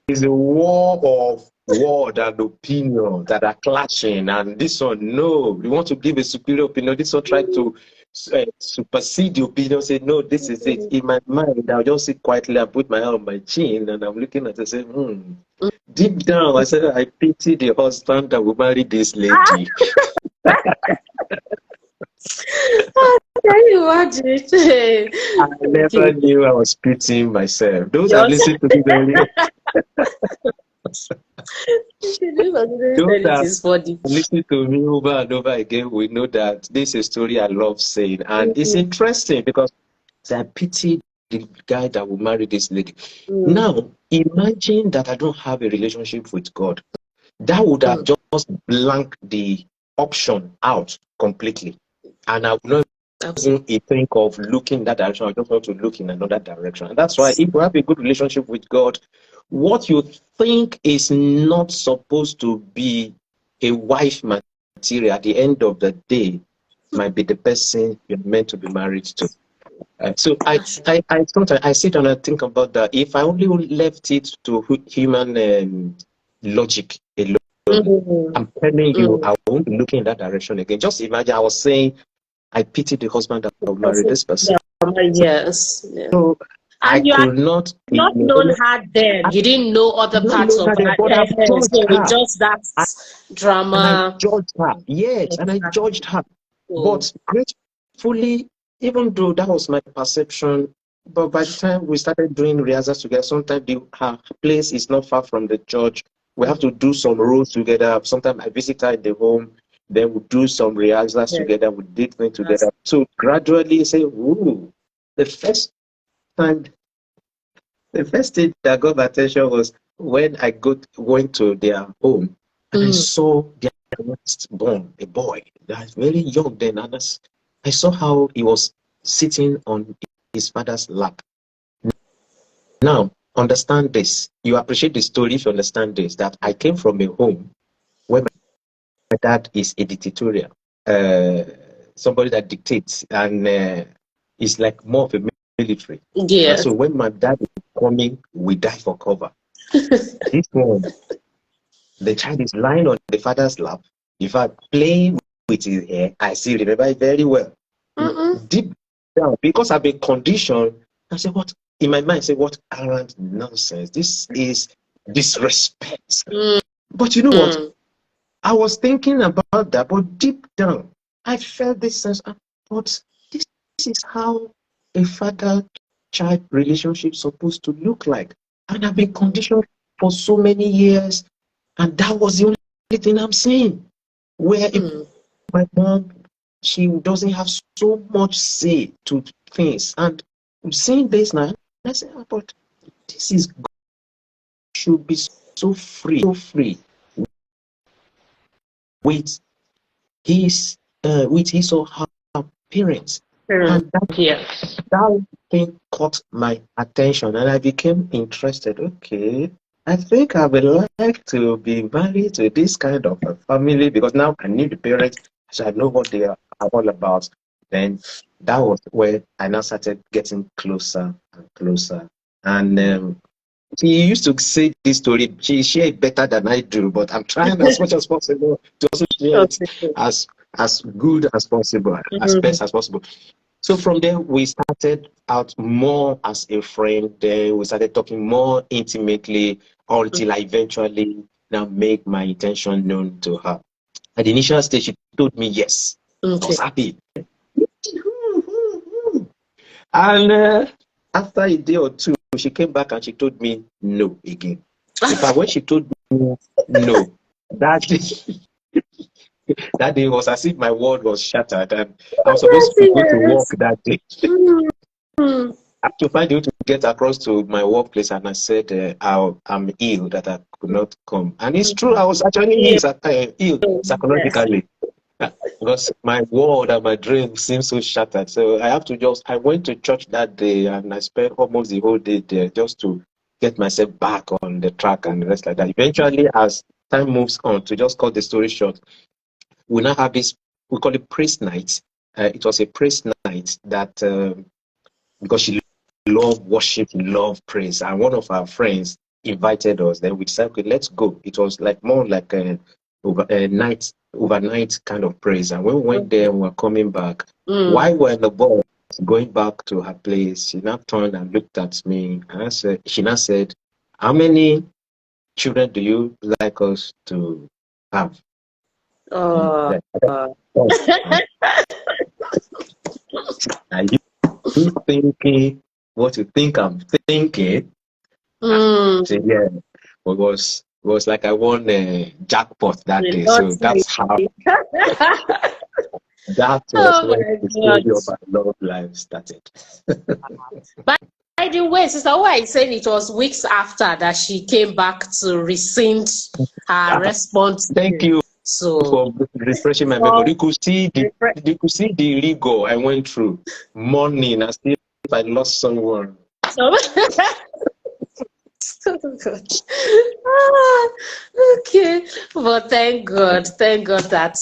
It's a war of word and opinion that are clashing, and this one, no, we want to give a superior opinion. This one try to supersede the opinion, say, no, this is it. In my mind, I'll just sit quietly and put my hand on my chin, and I'm looking at it and say, deep down, I said, I pity the husband that will marry this lady. Can you imagine? I never knew I was pitying myself. Those that listen to me earlier. Listen to me over and over again, we know that this is a story I love saying, and it's interesting because I pity the guy that will marry this lady. Now, imagine that I don't have a relationship with God. That would have just blanked the option out completely, and I would not even think of looking that direction. I just want to look in another direction. And that's why if you have a good relationship with God, what you think is not supposed to be a wife material at the end of the day might be the person you're meant to be married to. So I sometimes I sit and I think about that. If I only left it to human logic alone, I'm telling you, I won't be looking in that direction again. Just imagine, I was saying, I pity the husband that will marry this person. Yes. So I could not known her then. You didn't know other parts of her. So just that drama. And I judged her. Yes, and I judged her. But gratefully, even though that was my perception, but by the time we started doing rehearsals together, sometimes her place is not far from the church. We have to do some roles together. Sometimes I visit her in the home. Then we do some rehearsals together. We did things together. So gradually, say, ooh, the first thing that got my attention was when I went to their home and I saw their was born, a boy, that was very young then, and I saw how he was sitting on his father's lap. Now, understand this. You appreciate the story if you understand this, that I came from a home where my dad is a dictatorial, somebody that dictates, and is like more of a military. Yes. So when my dad is coming, we die for cover. This one, the child is lying on the father's lap. In fact, playing with his hair. I still remember it very well. Deep down, because I've been conditioned, I said, what? In my mind, I said, what arrant nonsense. This is disrespect. But you know what? I was thinking about that, but deep down, I felt this sense of, but this is how a father-child relationship is supposed to look like. And I've been conditioned for so many years, and that was the only thing I'm saying. Where my mom, she doesn't have so much say to things. And I'm saying this now, I say, but this is should be so free with his or her parents. And that thing caught my attention, and I became interested. Okay, I think I would like to be married to this kind of a family, because now I need the parents, so I know what they are all about. Then that was where I now started getting closer and closer. And she used to say this story. She shared better than I do, but I'm trying as much as possible to also share it as good as possible, as best as possible. So from there, we started out more as a friend. Then we started talking more intimately until I eventually now make my intention known to her. At the initial stage, she told me yes. I was happy. And after a day or two, she came back and she told me no again. In fact, when she told me no, that day was as if my world was shattered, and I was supposed to go to work that day. I had to find a way to get across to my workplace, and I said I'm ill, that I could not come. And it's true, I was actually ill psychologically. Because my world and my dream seems so shattered. So I went to church that day, and I spent almost the whole day there just to get myself back on the track and the rest like that. Eventually, as time moves on, to just cut the story short, we now have this, we call it praise night. It was a praise night that, because she loved worship, loved praise, and one of our friends invited us. Then we decided, okay, let's go. It was like more like a overnight kind of praise. And when we went there and we were coming back, while we were in the bus going back to her place, she now turned and looked at me, and she now said, how many children do you like us to have? Are you thinking what you think I'm thinking? So yeah, it was like I won a jackpot that day. So that's how that was when the story of our love life started. By the way, Sister, why I said it was weeks after that she came back to rescind her response. Thank you for refreshing my memory. You could see the rigor I went through. Morning, as if I lost someone. Okay, but thank God that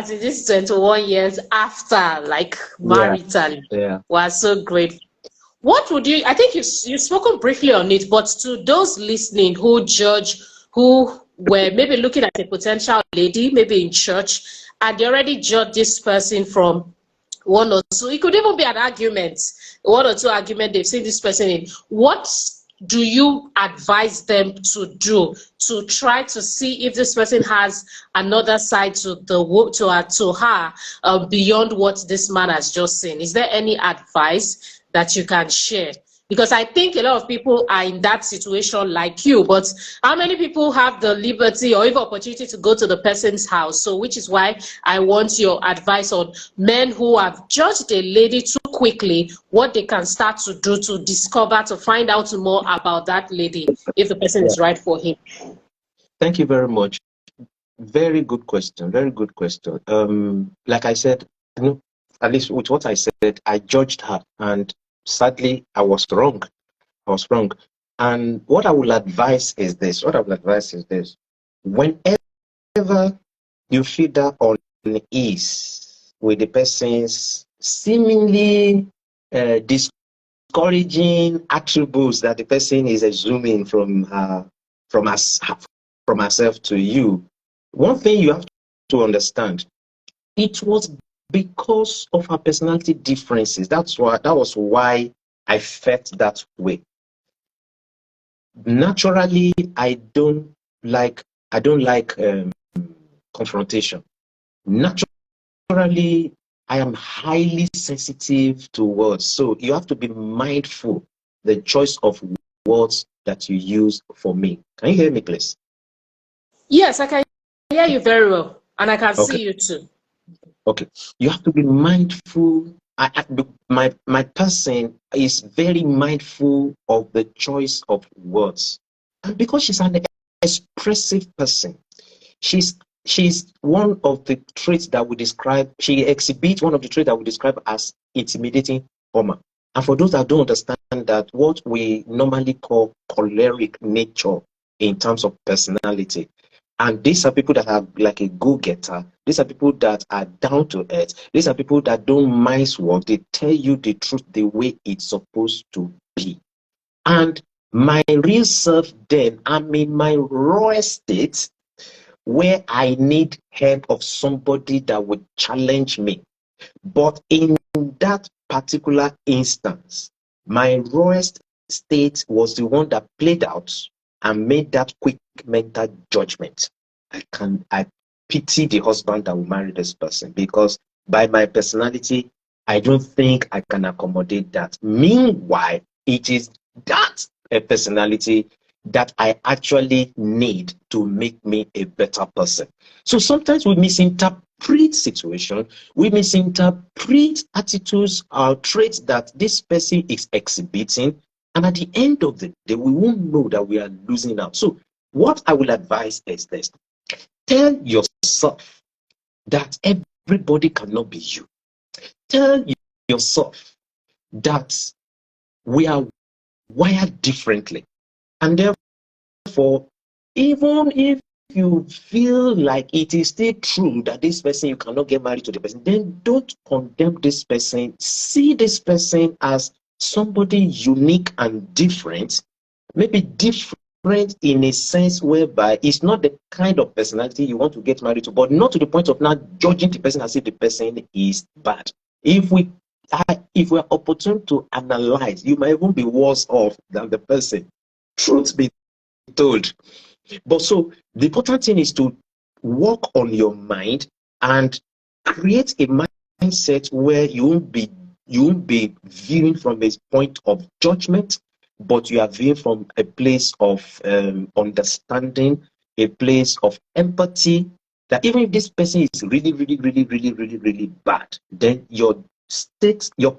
it is 21 years after, like, maritally, we're so grateful. What would you, I think you've spoken briefly on it, but to those listening who judge, who were maybe looking at a potential lady, maybe in church, and they already judge this person from one or two, it could even be an argument, one or two arguments they've seen this person in, what do you advise them to do to try to see if this person has another side to her beyond what this man has just seen? Is there any advice that you can share? Because I think a lot of people are in that situation like you, but how many people have the liberty or even opportunity to go to the person's house? So which is why I want your advice on men who have judged a lady too quickly, what they can start to do to discover, to find out more about that lady, if the person is right for him. Thank you very much. Very good question. Very good question. Like I said, at least with what I said, I judged her, and sadly, I was wrong. I was wrong. And what I will advise is this. What I will advise is this. Whenever you feel that unease with the person's seemingly discouraging attributes that the person is assuming from us, from herself to you, one thing you have to understand, it was because of her personality differences. That was why I felt that way. Naturally, I don't like confrontation. Naturally, I am highly sensitive to words. So you have to be mindful the choice of words that you use for me. Can you hear me, please? Yes, I can hear you very well, and I can see you too. Okay, you have to be mindful. My person is very mindful of the choice of words, and because she's an expressive person, she's one of the traits that we describe. She exhibits one of the traits that we describe as intimidating humor. And for those that don't understand that, what we normally call choleric nature in terms of personality. And these are people that are like a go-getter. These are people that are down to earth. These are people that don't mind work. They tell you the truth the way it's supposed to be. And my real self, then, I'm in my rawest state where I need help of somebody that would challenge me. But in that particular instance, my rawest state was the one that played out and made that quick mental judgment. I pity the husband that will marry this person, because by my personality, I don't think I can accommodate that. Meanwhile, it is that personality that I actually need to make me a better person. So sometimes we misinterpret situation, we misinterpret attitudes or traits that this person is exhibiting, and at the end of the day, we won't know that we are losing out. So what I will advise is this: tell yourself that everybody cannot be you. Tell yourself that we are wired differently, and therefore, even if you feel like it is still true that this person, you cannot get married to the person, then don't condemn this person. See this person as somebody unique and different, maybe different in a sense whereby it's not the kind of personality you want to get married to, but not to the point of now judging the person as if the person is bad. If we are opportune to analyze, you might even be worse off than the person. Truth be told. But so the important thing is to work on your mind and create a mindset where you won't be viewing from a point of judgment, but you are viewing from a place of understanding, a place of empathy. That even if this person is really, really, really, really, really, really bad, then your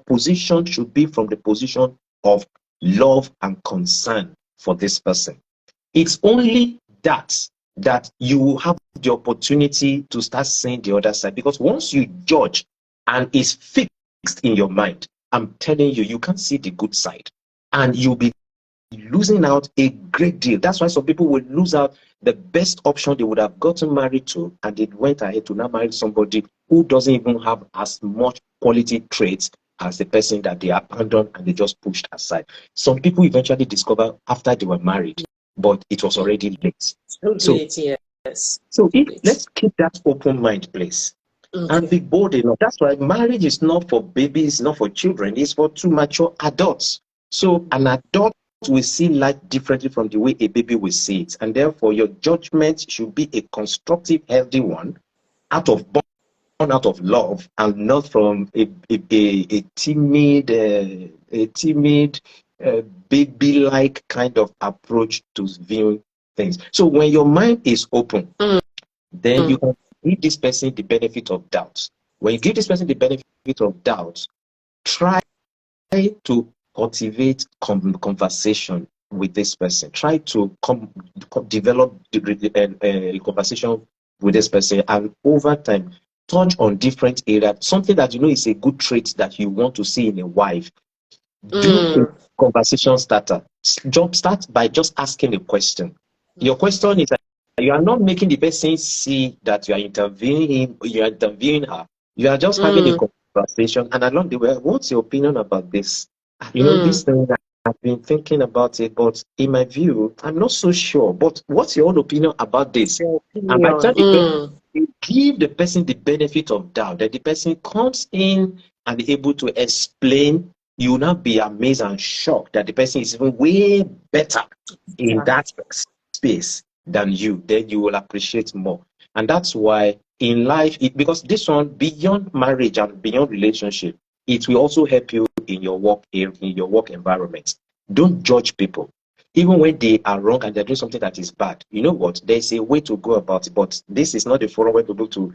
position should be from the position of love and concern for this person. It's only that you will have the opportunity to start seeing the other side. Because once you judge and it's fixed in your mind, I'm telling you, you can't see the good side. And you'll be losing out a great deal. That's why some people will lose out the best option they would have gotten married to, and they went ahead to now marry somebody who doesn't even have as much quality traits as the person that they abandoned and they just pushed aside. Some people eventually discover after they were married, but it was already late. Yes. So let's keep that open mind, please. Okay. And be bold enough. That's why marriage is not for babies, not for children. It's for two mature adults. So an adult will see life differently from the way a baby will see it. And therefore, your judgment should be a constructive, healthy one, out of love, and not from a timid, baby-like kind of approach to viewing things. So when your mind is open, then you can give this person the benefit of doubt. When you give this person the benefit of doubt, try to cultivate conversation with this person. Try to develop a conversation with this person, and over time touch on different areas, something that you know is a good trait that you want to see in a wife. Do a conversation starter. Jump start by just asking a question. Your question is that you are not making the person see that you are interviewing him, you are interviewing her. You are just having a conversation, and along the way, what's your opinion about this? You know, this thing that I've been thinking about it, but in my view, I'm not so sure. But what's your own opinion about this? And by the time you give the person the benefit of doubt, that the person comes in and is able to explain, you will not be amazed and shocked that the person is even way better in that space than you. Then you will appreciate more. And that's why in life, because this one, beyond marriage and beyond relationship, it will also help you in your work area, in your work environment. Don't judge people. Even when they are wrong and they're doing something that is bad, you know what? There's a way to go about it, but this is not the forum where people to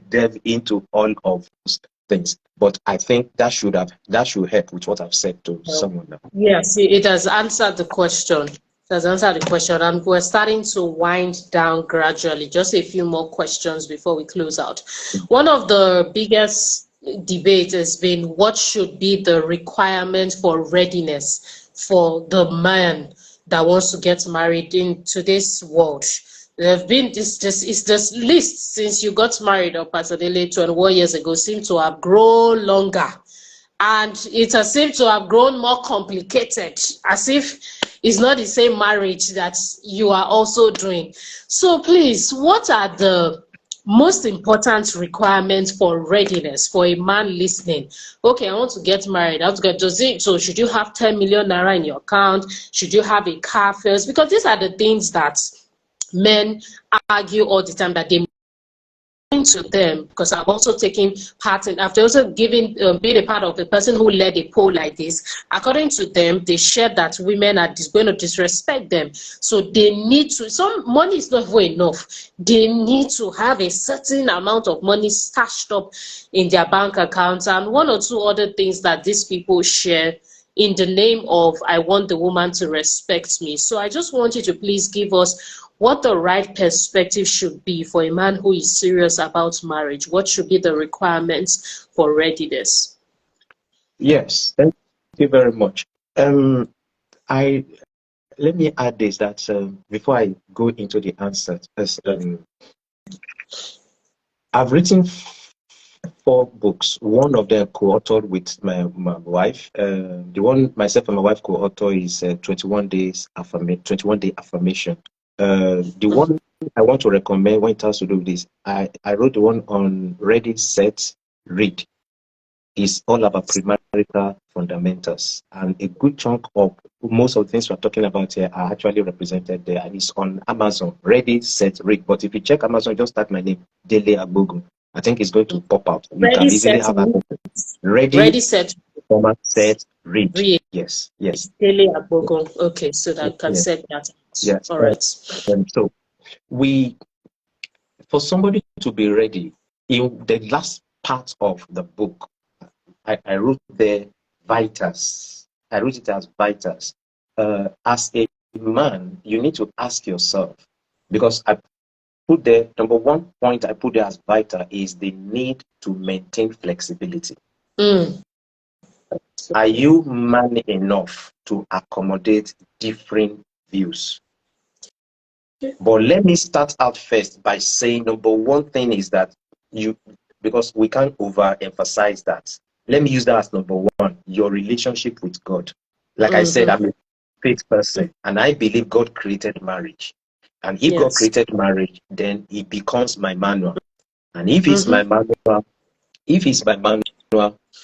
delve into all of those things. But I think that should help with what I've said to someone now. Yes, it has answered the question. It has answered the question, and we're starting to wind down gradually. Just a few more questions before we close out. One of the biggest debates has been what should be the requirement for readiness for the man that wants to get married in today's world. There have been this list since you got married, or Pastor 21 years ago, seemed to have grown longer. And it has seemed to have grown more complicated, as if it's not the same marriage that you are also doing. So please, what are the most important requirements for readiness for a man listening? Okay, I want to get married. I want to get, so should you have 10 million naira in your account? Should you have a car first? Because these are the things that men argue all the time, that they to them, because I've also taken part in, after also giving, being a part of the person who led a poll like this. According to them, they shared that women are going to disrespect them. So they need to, some money is not enough. They need to have a certain amount of money stashed up in their bank accounts, and one or two other things that these people share in the name of, I want the woman to respect me. So I just want you to please give us what the right perspective should be for a man who is serious about marriage. What should be the requirements for readiness? Yes, thank you very much. Let me add this, that before I go into the answer, I've written 4 books. One of them co-authored with my wife. The one myself and my wife co-author is 21 Day Affirmation. The one I want to recommend when it has to do with this, I wrote the one on Ready, Set, Read. It's all about premarital fundamentals, and a good chunk of most of the things we're talking about here are actually represented there, and it's on Amazon. Ready, Set, Read. But if you check Amazon, just type my name, Dele Agbogun. I think it's going to pop out. You Ready, can easily set, have ready, set, read. Yes. Dele Agbogun. Okay, so that can set that. Yes. All right. So for somebody to be ready, in the last part of the book, I wrote the vitals. I wrote it as vitals. As a man, you need to ask yourself, because I put there, number one point I put there as vital is the need to maintain flexibility. Are you man enough to accommodate different views? But let me start out first by saying number one thing is that because we can't overemphasize that. Let me use that as number one, your relationship with God. Like I said, I'm a faith person, and I believe God created marriage. And if God created marriage, then it becomes my manual. And if it's my manual,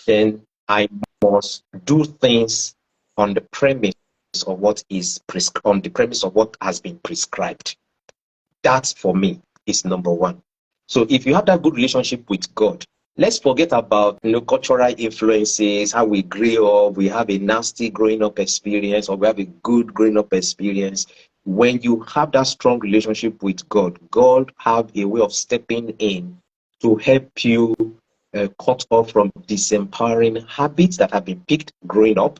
then I must do things on the premise of what is on the premise of what has been prescribed. That for me is number one. So if you have that good relationship with God, let's forget about cultural influences, how we grew up, we have a nasty growing up experience, or we have a good growing up experience. When you have that strong relationship with God, God have a way of stepping in to help you cut off from disempowering habits that have been picked growing up,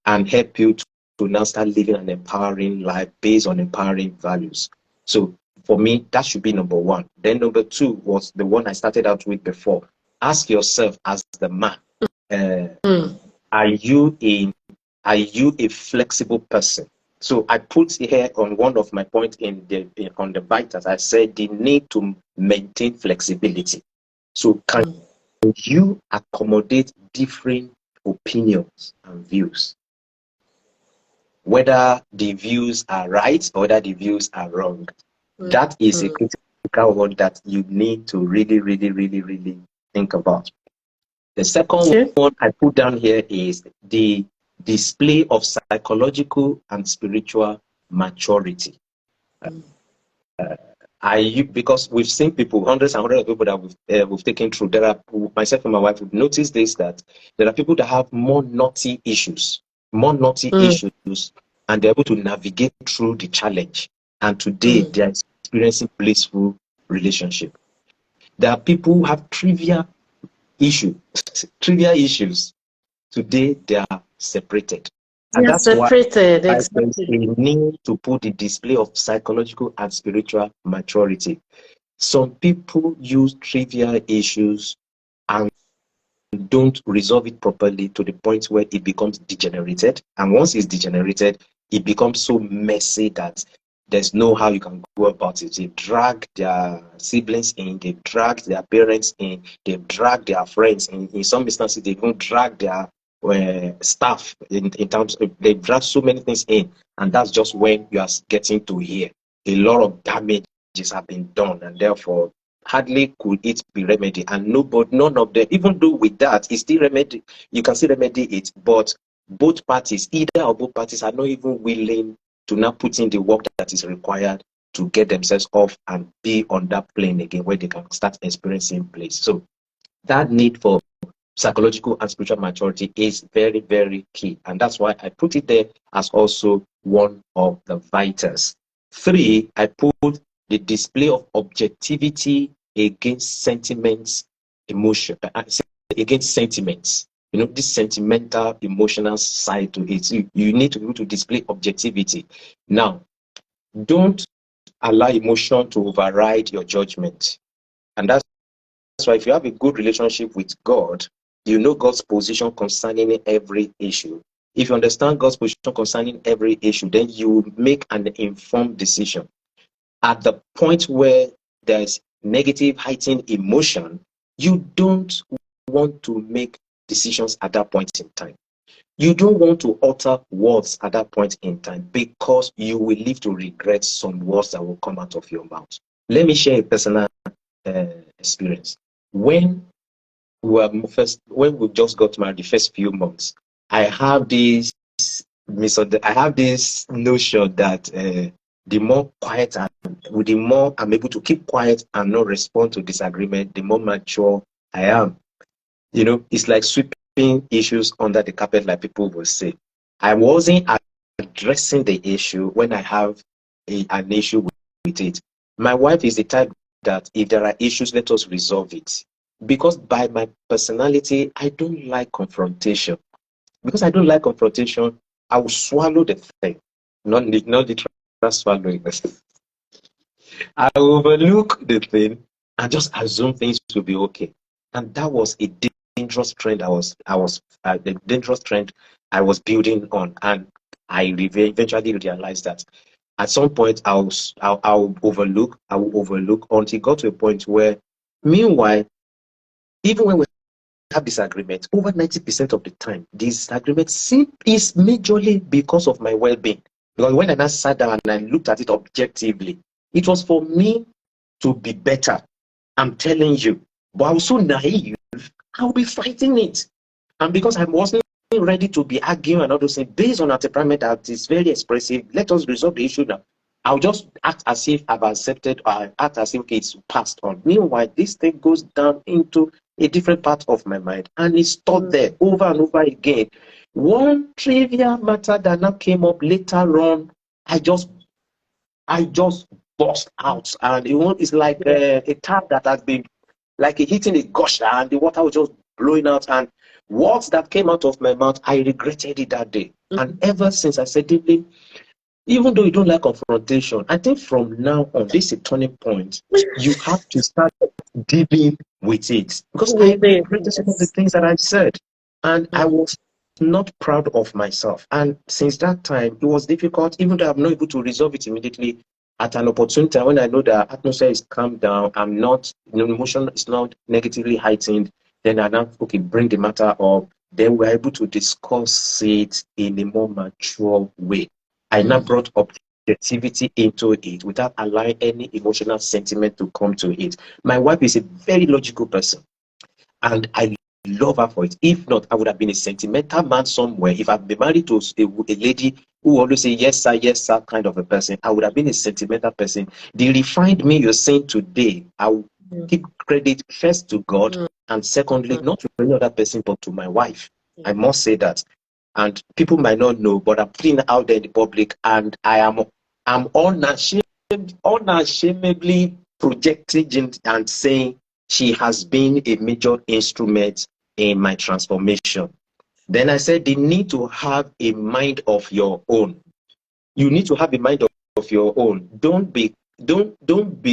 and help you to now start living an empowering life based on empowering values. So For me, that should be number one. Then number two was the one I started out with before. Ask yourself as the man, are you a flexible person? So I put here on one of my points on the vitals, I said the need to maintain flexibility. So can you accommodate different opinions and views? Whether the views are right or whether the views are wrong. That is a critical one that you need to really, really, really, really think about. The second one I put down here is the display of psychological and spiritual maturity. Because we've seen people, hundreds and hundreds of people that we've taken through. There are, myself and my wife, we've noticed this, that there are people that have more naughty issues, and they're able to navigate through the challenge. And today they are experiencing blissful relationship. There are people who have trivial issues. Today they are separated. And that's separated, why exactly. we need to put the display of psychological and spiritual maturity. Some people use trivial issues and don't resolve it properly to the point where it becomes degenerated. And once it's degenerated, it becomes so messy that there's no how you can go about it. They drag their siblings in, they drag their parents in, they drag their friends in. In some instances, they even drag their staff in terms of, they drag so many things in. And that's just when you are getting to hear a lot of damages have been done, and therefore hardly could it be remedied. And none of them, even though with that, it's still remedy, you can still remedy it, but both parties, either or both parties, are not even willing to now put in the work that is required to get themselves off and be on that plane again where they can start experiencing bliss. So that need for psychological and spiritual maturity is very, very key. And that's why I put it there as also one of the vitals. 3, I put the display of objectivity against sentiments, against sentiments. You know, this sentimental, emotional side to it. You need to be able to display objectivity. Now, don't allow emotion to override your judgment. And that's why if you have a good relationship with God, you know God's position concerning every issue. If you understand God's position concerning every issue, then you make an informed decision. At the point where there's negative, heightened emotion, you don't want to make decisions at that point in time. You don't want to utter words at that point in time because you will live to regret some words that will come out of your mouth. Let me share a personal experience. When we just got married, the first few months, I have this notion that the more quiet the more I'm able to keep quiet and not respond to disagreement, the more mature I am. You know, it's like sweeping issues under the carpet, like people will say. I wasn't addressing the issue when I have an issue with it. My wife is the type that if there are issues, let us resolve it. Because by my personality, I don't like confrontation. Because I don't like confrontation, I will swallow the thing. Not literally swallowing it. I overlook the thing and just assume things will be okay. And that was a dangerous trend the dangerous trend I was building on. And I eventually realized that at some point I'll overlook until it got to a point where, meanwhile, even when we have disagreement, over 90% of the time, disagreement is majorly because of my well-being. Because when I sat down and I looked at it objectively, it was for me to be better. I'm telling you. But I was so naive, I'll be fighting it. And because I wasn't ready to be arguing and all those things, based on our temperament that is very expressive, let us resolve the issue now. I'll just act as if I've accepted, or I act as if it's passed on. Meanwhile, this thing goes down into a different part of my mind and it's stored there over and over again. One trivial matter that now came up later on, I just burst out, and it's like a tap that has been like hitting a gusher, and the water was just blowing out. And words that came out of my mouth, I regretted it that day. And ever since, I said, deeply, Even though you don't like confrontation, I think from now on, this is a turning point. You have to start dealing with it. Because I regretted some of the things that I said. And I was not proud of myself. And since that time, it was difficult, even though I'm not able to resolve it immediately. At an opportune time, when I know the atmosphere is calmed down, I'm not, emotion is not negatively heightened, then I now, okay, bring the matter up. Then we're able to discuss it in a more mature way. I now brought objectivity into it without allowing any emotional sentiment to come to it. My wife is a very logical person, and I love her for it. If not, I would have been a sentimental man somewhere. If I've been married to a lady who always say yes sir kind of a person, I would have been a sentimental person. The refined me you're saying today, I will give credit first to God, and secondly, not to any other person but to my wife. I must say that. And people might not know, but I'm putting it out there in the public, and I'm unashamedly projecting and saying she has been a major instrument in my transformation. Then I said, the need to have a mind of your own. You need to have a mind of your own. Don't be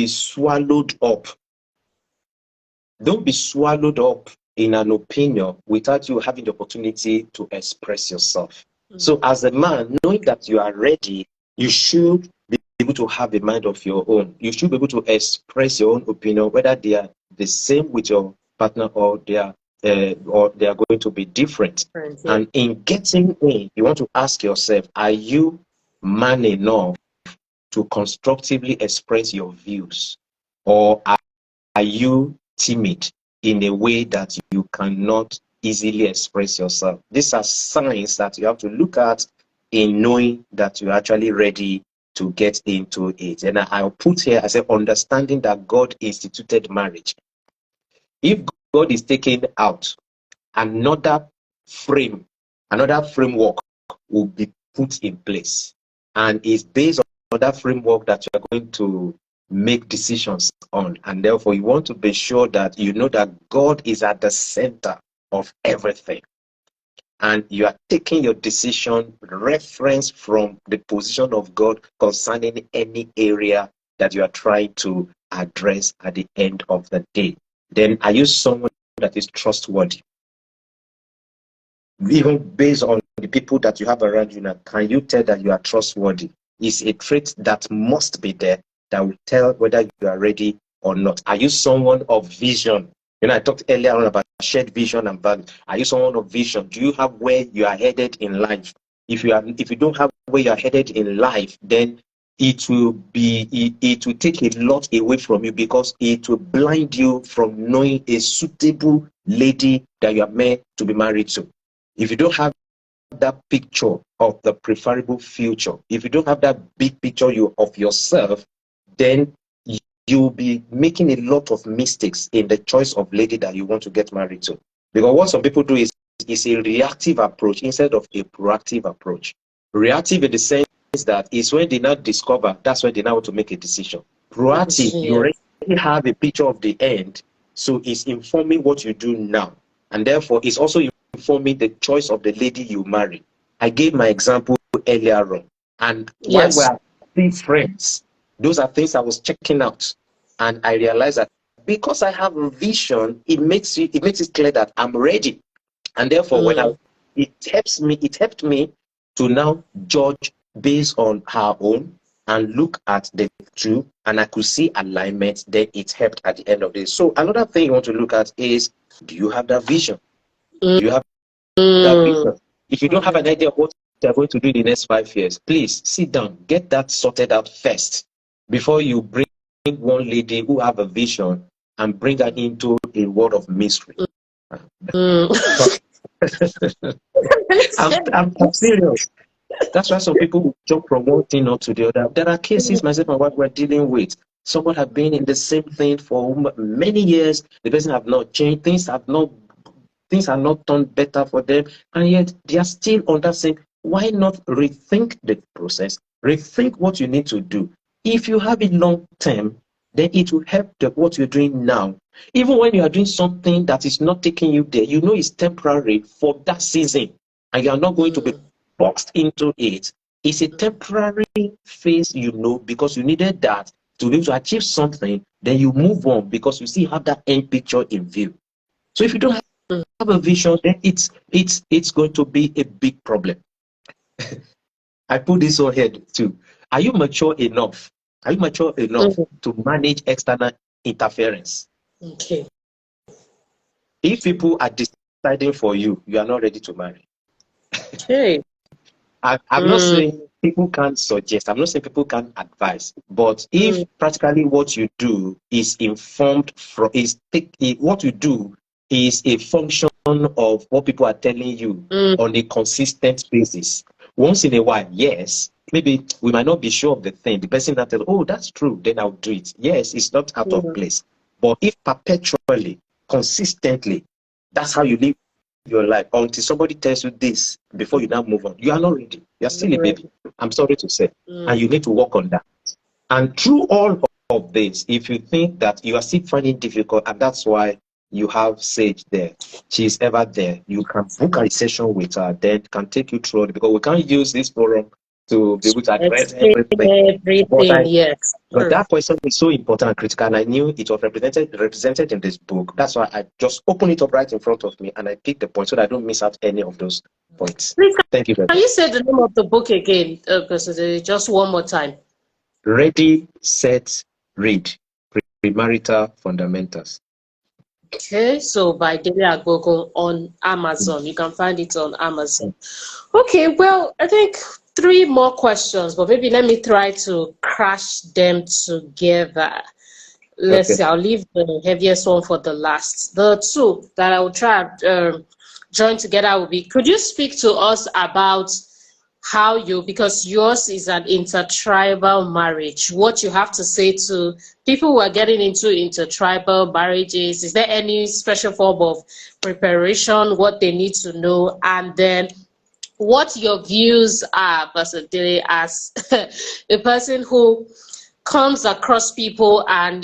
swallowed up. Don't be swallowed up in an opinion without you having the opportunity to express yourself. So as a man, knowing that you are ready, you should be able to have a mind of your own. You should be able to express your own opinion, whether they are the same with your partner or they are going to be different. And in getting in, you want to ask yourself, are you man enough to constructively express your views? Or are you timid in a way that you cannot easily express yourself? These are signs that you have to look at in knowing that you're actually ready to get into it. And I'll put here, I say, understanding that God instituted marriage. If God is taken out, another framework will be put in place. And it's based on that framework that you are going to make decisions on. And therefore, you want to be sure that you know that God is at the center of everything. And you are taking your decision reference from the position of God concerning any area that you are trying to address at the end of the day. Then are you someone that is trustworthy? Even based on the people that you have around you now, can you tell that you are trustworthy? Is a trait that must be there that will tell whether you are ready or not. Are you someone of vision? I talked earlier on about shared vision and value. Are you someone of vision? Do you have where you are headed in life? If you don't have where you are headed in life, then it will take a lot away from you, because it will blind you from knowing a suitable lady that you are meant to be married to. If you don't have that picture of the preferable future, if you don't have that big picture of yourself, then you'll be making a lot of mistakes in the choice of lady that you want to get married to. Because what some people do is a reactive approach instead of a proactive approach. Reactive in the sense that is when they now discover, that's when they now want to make a decision. Proactive, you already have a picture of the end, so it's informing what you do now. And therefore, it's also informing the choice of the lady you marry. I gave my example earlier on. And while we're still friends, those are things I was checking out. And I realized that because I have a vision, it makes it clear that I'm ready. And therefore, it helped me to now judge based on her own and look at the two, and I could see alignment. Then it helped at the end of this. So another thing you want to look at is, do you have that vision? Do you have that vision? If you don't have an idea of what you're going to do in the next 5 years, please sit down, get that sorted out first before you bring one lady who have a vision and bring her into a world of mystery. I'm serious. That's why some people will jump from one thing or to the other. There are cases myself and my wife were dealing with. Someone have been in the same thing for many years. The person have not changed. Things are not done better for them, and yet they are still on that same. Why not rethink the process? Rethink what you need to do. If you have it long term, then it will help what you're doing now. Even when you are doing something that is not taking you there, you know it's temporary for that season, and you are not going to be boxed into it. It's a temporary phase, you know, because you needed that to be able to achieve something. Then you move on because you still have that end picture in view. So if you don't have a vision, then it's going to be a big problem. I put this on head too. Are you mature enough? Are you mature enough to manage external interference? Okay. If people are deciding for you, you are not ready to marry. Okay. I'm not saying people can't suggest, I'm not saying people can't advise, but if practically what you do is informed from, what you do is a function of what people are telling you on a consistent basis. Once in a while, yes, maybe we might not be sure of the thing. The person that tells, oh, that's true, then I'll do it. Yes, it's not out of place. But if perpetually, consistently, that's how you live your life until somebody tells you this before you now move on, you are not ready. You are still a baby. I'm sorry to say. And you need to work on that. And through all of this, if you think that you are still finding it difficult, and that's why you have Sage there, she's ever there, you can book a session with her, then can take you through it, because we can't use this forum to be able to address everything. Yes. But that question is so important and critical, and I knew it was represented in this book. That's why I just opened it up right in front of me, and I picked the point so that I don't miss out any of those points. Please, thank you very much. Can you say the name of the book again? Just one more time. Ready, Set, Read. Premarital Fundamentals. Okay, so by Dele Agogo on Amazon. You can find it on Amazon. Okay, well, I think 3 more questions, but maybe let me try to crash them together. Let's see, I'll leave the heaviest one for the last. The 2 that I will try join together will be, could you speak to us about how you, because yours is an intertribal marriage, what you have to say to people who are getting into intertribal marriages? Is there any special form of preparation, what they need to know, and then what your views are, personally, as a person who comes across people and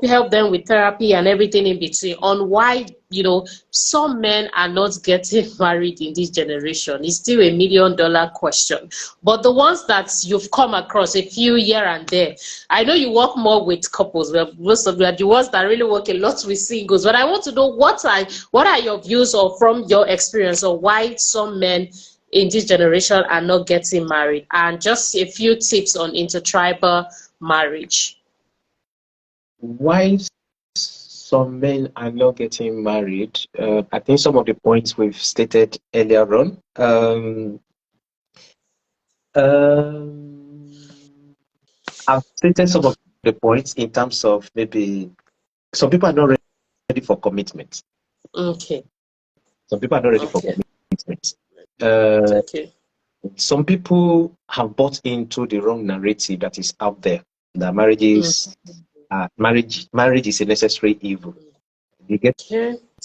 help them with therapy and everything in between, on why some men are not getting married in this generation? It's still $1 million question. But the ones that you've come across, a few here and there, I know you work more with couples, but most of you are the ones that really work a lot with singles. But I want to know what are your views, or from your experience, or why some men in this generation are not getting married, and just a few tips on intertribal marriage. Why some men are not getting married? I think some of the points we've stated earlier on. I've stated some of the points in terms of maybe some people are not ready for commitment. Okay. Some people are not ready for commitment. Okay. Some people have bought into the wrong narrative that is out there, that marriage is a necessary evil. You get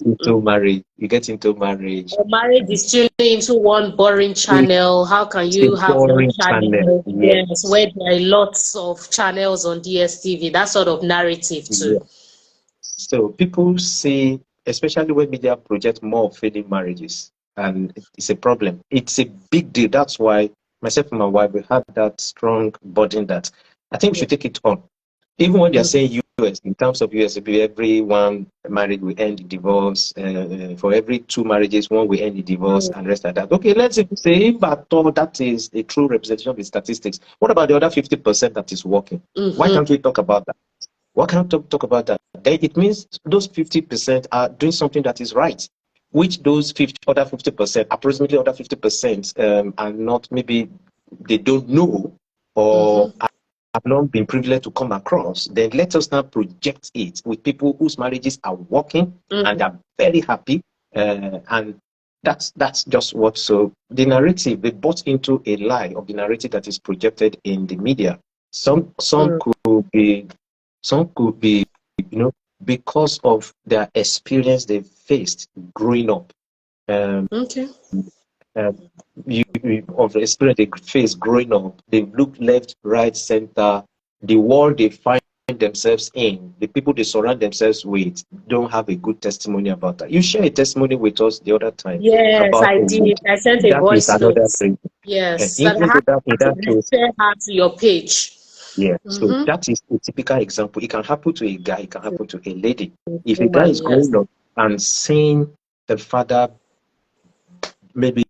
into marriage. Or marriage is tuning into one boring channel. How can you have one channel? Yes, where there are lots of channels on DSTV. That sort of narrative too. So people say, especially when media project more of failing marriages, and it's a problem. It's a big deal. That's why myself and my wife, we had that strong burden that I think we should take it on. Even when they're saying US, in terms of US, every one married will end in divorce. For every 2 marriages, 1 will end in divorce, and rest of that. Okay, let's say but that is a true representation of the statistics. What about the other 50% that is working? Why can't we talk about that? Why can't we talk about that? Then it means those 50% are doing something that is right, which those other 50%, approximately other 50%, are not, maybe they don't know, or have not been privileged to come across. Then let us now project it with people whose marriages are working and are very happy, and that's just what. So the narrative, they bought into a lie of the narrative that is projected in the media. Some could be, because of their experience they faced growing up. Of the experience they faced growing up, they look left, right, center. The world they find themselves in, the people they surround themselves with, don't have a good testimony about that. You shared a testimony with us the other time. Yes, I did. I sent a voice note. Yes, In, that I have in to that case, refer her to your page. yeah. So Mm-hmm. that is a typical example. It can happen to a guy, it can happen to a lady. If a guy Woman, is yes. going up and seeing the father maybe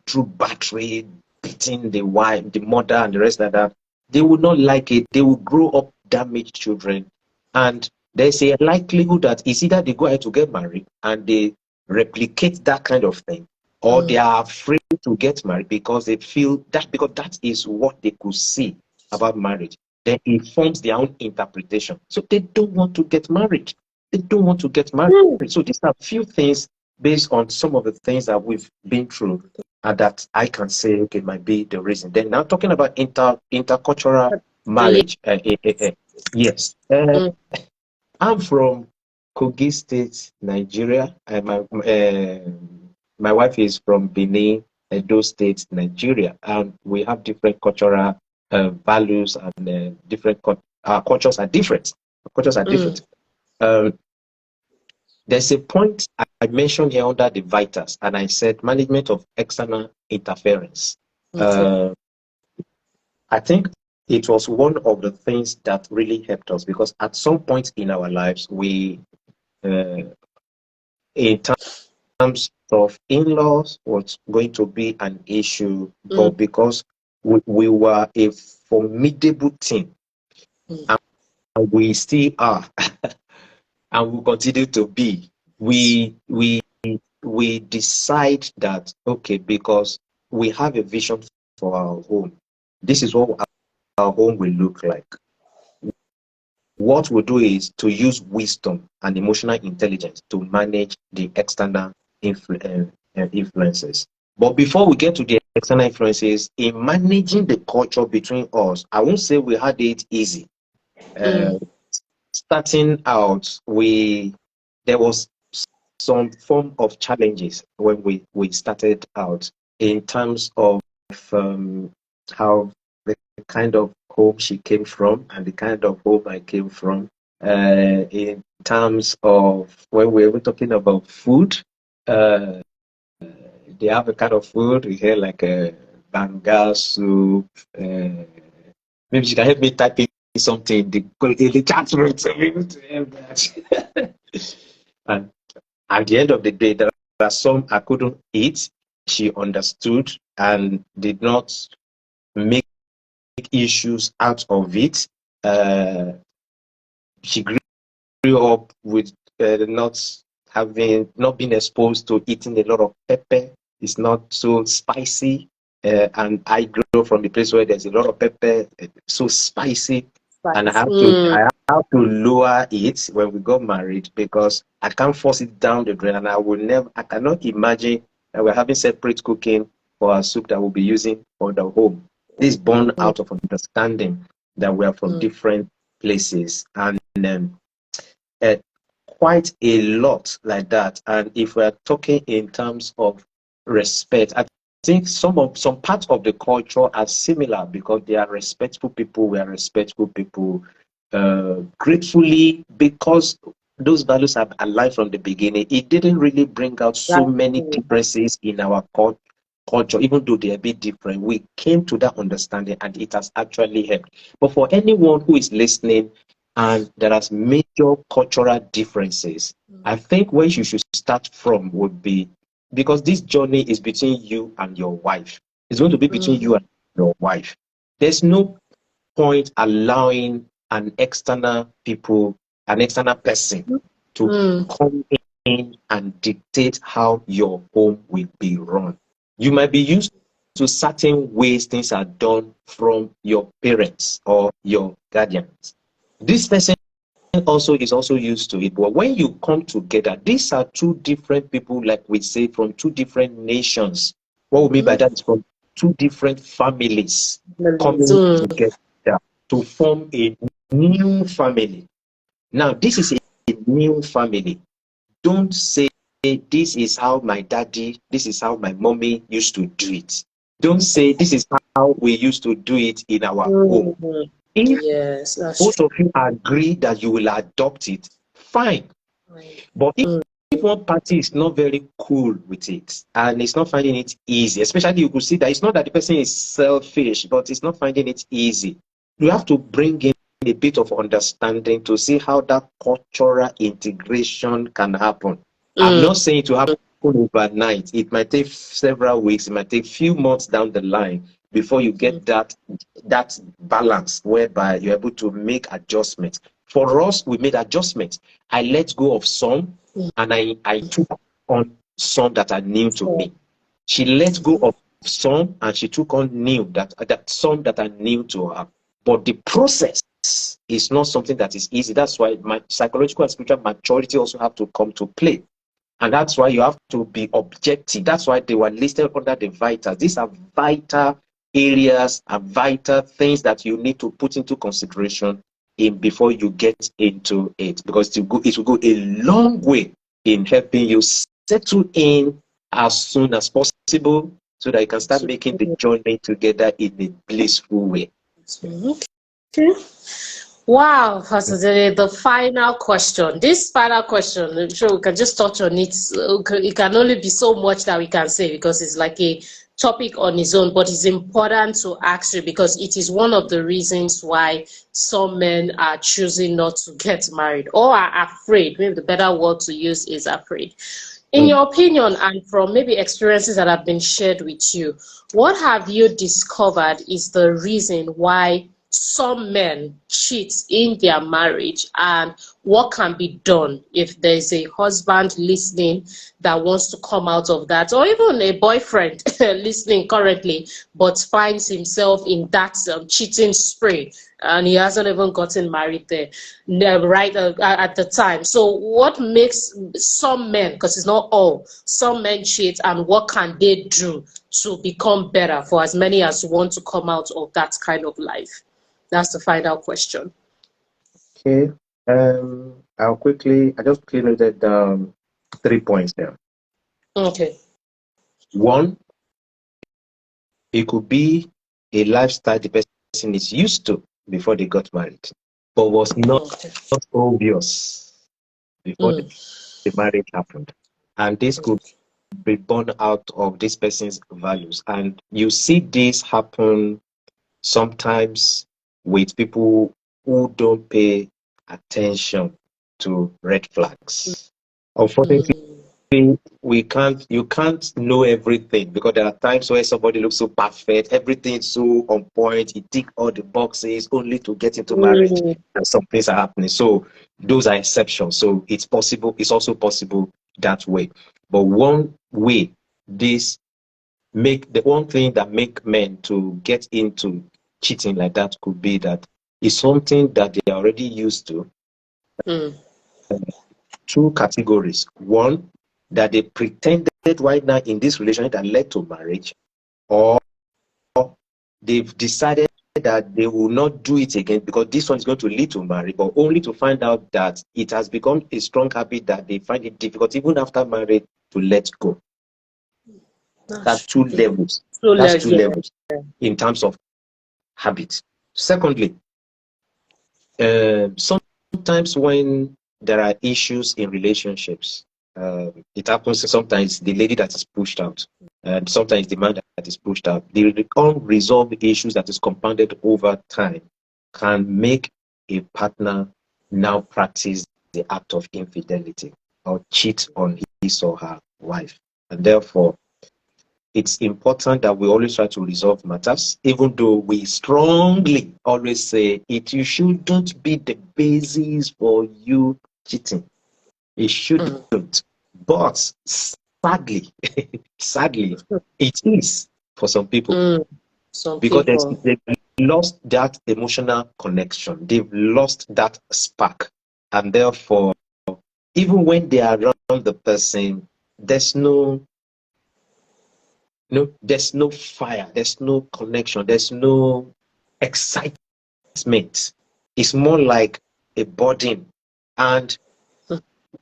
through battery, beating the wife, the mother, and the rest of that, they would not like it. They will grow up damaged children. And there's a likelihood that it's either they go ahead to get married and they replicate that kind of thing, or they are afraid to get married because they feel that because that is what they could see about marriage. Then it forms their own interpretation. So they don't want to get married. They don't want to get married. So these are few things based on some of the things that we've been through that I can say, okay, might be the reason. Then now talking about intercultural marriage, yes, I'm from Kogi State, Nigeria, and my wife is from Benin, Edo State, Nigeria, and we have different cultural values and different our cultures are different. Cultures are different. Um, there's a point I mentioned here under the vitals, and I said management of external interference. Okay. I think it was one of the things that really helped us because at some point in our lives, uh, in terms of in-laws, was going to be an issue, but because we were a formidable team, and we still are, and will continue to be, we decide that okay, because we have a vision for our home. This is what our home will look like. What we do is to use wisdom and emotional intelligence to manage the external influences. But before we get to the external influences, in managing the culture between us, I won't say we had it easy. Starting out, there was some form of challenges when we started out in terms of how the kind of home she came from and the kind of home I came from. In terms of when we were talking about food, they have a kind of food we hear like a banga soup. Maybe she can help me type in something in the chat room to be able to help that. And at the end of the day, there are some I couldn't eat. She understood and did not make issues out of it. She grew up with not being exposed to eating a lot of pepper. It's not so spicy. And I grew up from the place where there's a lot of pepper, so spicy. And I have to lower it when we got married because I can't force it down the drain. And I cannot imagine that we're having separate cooking for our soup that we'll be using for the home. This born out of understanding that we are from different places. And uh, quite a lot like that. And if we're talking in terms of respect, I think some parts of the culture are similar because they are respectful people. We are respectful people. Gratefully, because those values are alive from the beginning, it didn't really bring out so many differences in our culture, even though they're a bit different. We came to that understanding and it has actually helped. But for anyone who is listening and there are major cultural differences, I think where you should start from would be, because this journey is between you and your wife. It's going to be between you and your wife. There's no point allowing an external person to come in and dictate how your home will be run. You might be used to certain ways things are done from your parents or your guardians. This person also is also used to it. But when you come together, these are two different people, like we say, from two different nations. What we mean by that is from two different families coming together to form a new family. Now, this is a new family. Don't say, this is how my daddy, this is how my mommy used to do it. Don't say, this is how we used to do it in our home. If both of you agree that you will adopt it, fine. But if one party is not very cool with it and it's not finding it easy, especially you could see that it's not that the person is selfish, but it's not finding it easy. You have to bring in a bit of understanding to see how that cultural integration can happen. I'm not saying it will happen overnight. It might take several weeks, it might take few months down the line before you get that balance whereby you're able to make adjustments. For us, we made adjustments. I let go of some and I took on some that are new to me. She let go of some and she took on new that some that are new to her. But the process is not something that is easy. That's why my psychological and spiritual maturity also have to come to play. And that's why you have to be objective. That's why they were listed under the vitals. These are vital areas and vital things that you need to put into consideration in before you get into it, because it will go a long way in helping you settle in as soon as possible so that you can start making the journey together in a blissful way. Okay. Wow, Pastor Dele, the final question. This final question, I'm sure we can just touch on it. It can only be so much that we can say because it's like a topic on its own, but it's important to ask you because it is one of the reasons why some men are choosing not to get married or are afraid. Maybe the better word to use is afraid. In your opinion, and from maybe experiences that have been shared with you, what have you discovered is the reason why some men cheat in their marriage, and what can be done if there's a husband listening that wants to come out of that, or even a boyfriend listening currently but finds himself in that cheating spree and he hasn't even gotten married there right at the time. So what makes some men, because it's not all, some men cheat, and what can they do to become better for as many as want to come out of that kind of life? That's the final question. Okay. I just quickly noted 3 points there. Okay. One, it could be a lifestyle the person is used to before they got married, but was not obvious before the marriage happened. And this could be born out of this person's values. And you see this happen sometimes with people who don't pay attention to red flags. Unfortunately, you can't know everything, because there are times where somebody looks so perfect, everything's so on point, he tick all the boxes only to get into marriage and some things are happening. So those are exceptions. So it's possible, it's also possible that way. But one way the one thing that make men to get into cheating like that could be that it's something that they are already used to. Two categories. One, that they pretended right now in this relationship that led to marriage, or they've decided that they will not do it again because this one is going to lead to marriage, but only to find out that it has become a strong habit that they find it difficult even after marriage to let go. That's two levels. That's two levels in terms of habits. Secondly, sometimes when there are issues in relationships, it happens sometimes the lady that is pushed out, and sometimes the man that is pushed out. The unresolved issues that is compounded over time can make a partner now practice the act of infidelity or cheat on his or her wife. And therefore, it's important that we always try to resolve matters, even though we strongly always say you shouldn't be the basis for you cheating. It shouldn't. But sadly, it is for some people. Because they've lost that emotional connection. They've lost that spark. And therefore, even when they are around the person, there's no fire, there's no connection, there's no excitement. It's more like a burden. And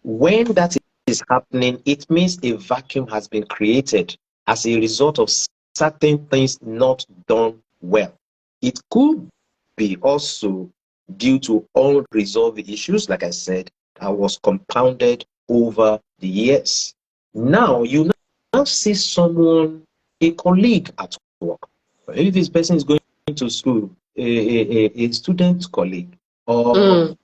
when that is happening, it means a vacuum has been created as a result of certain things not done well. It could be also due to unresolved issues, like I said, that was compounded over the years. Now you now see someone, a colleague at work. If this person is going to school, a student colleague, or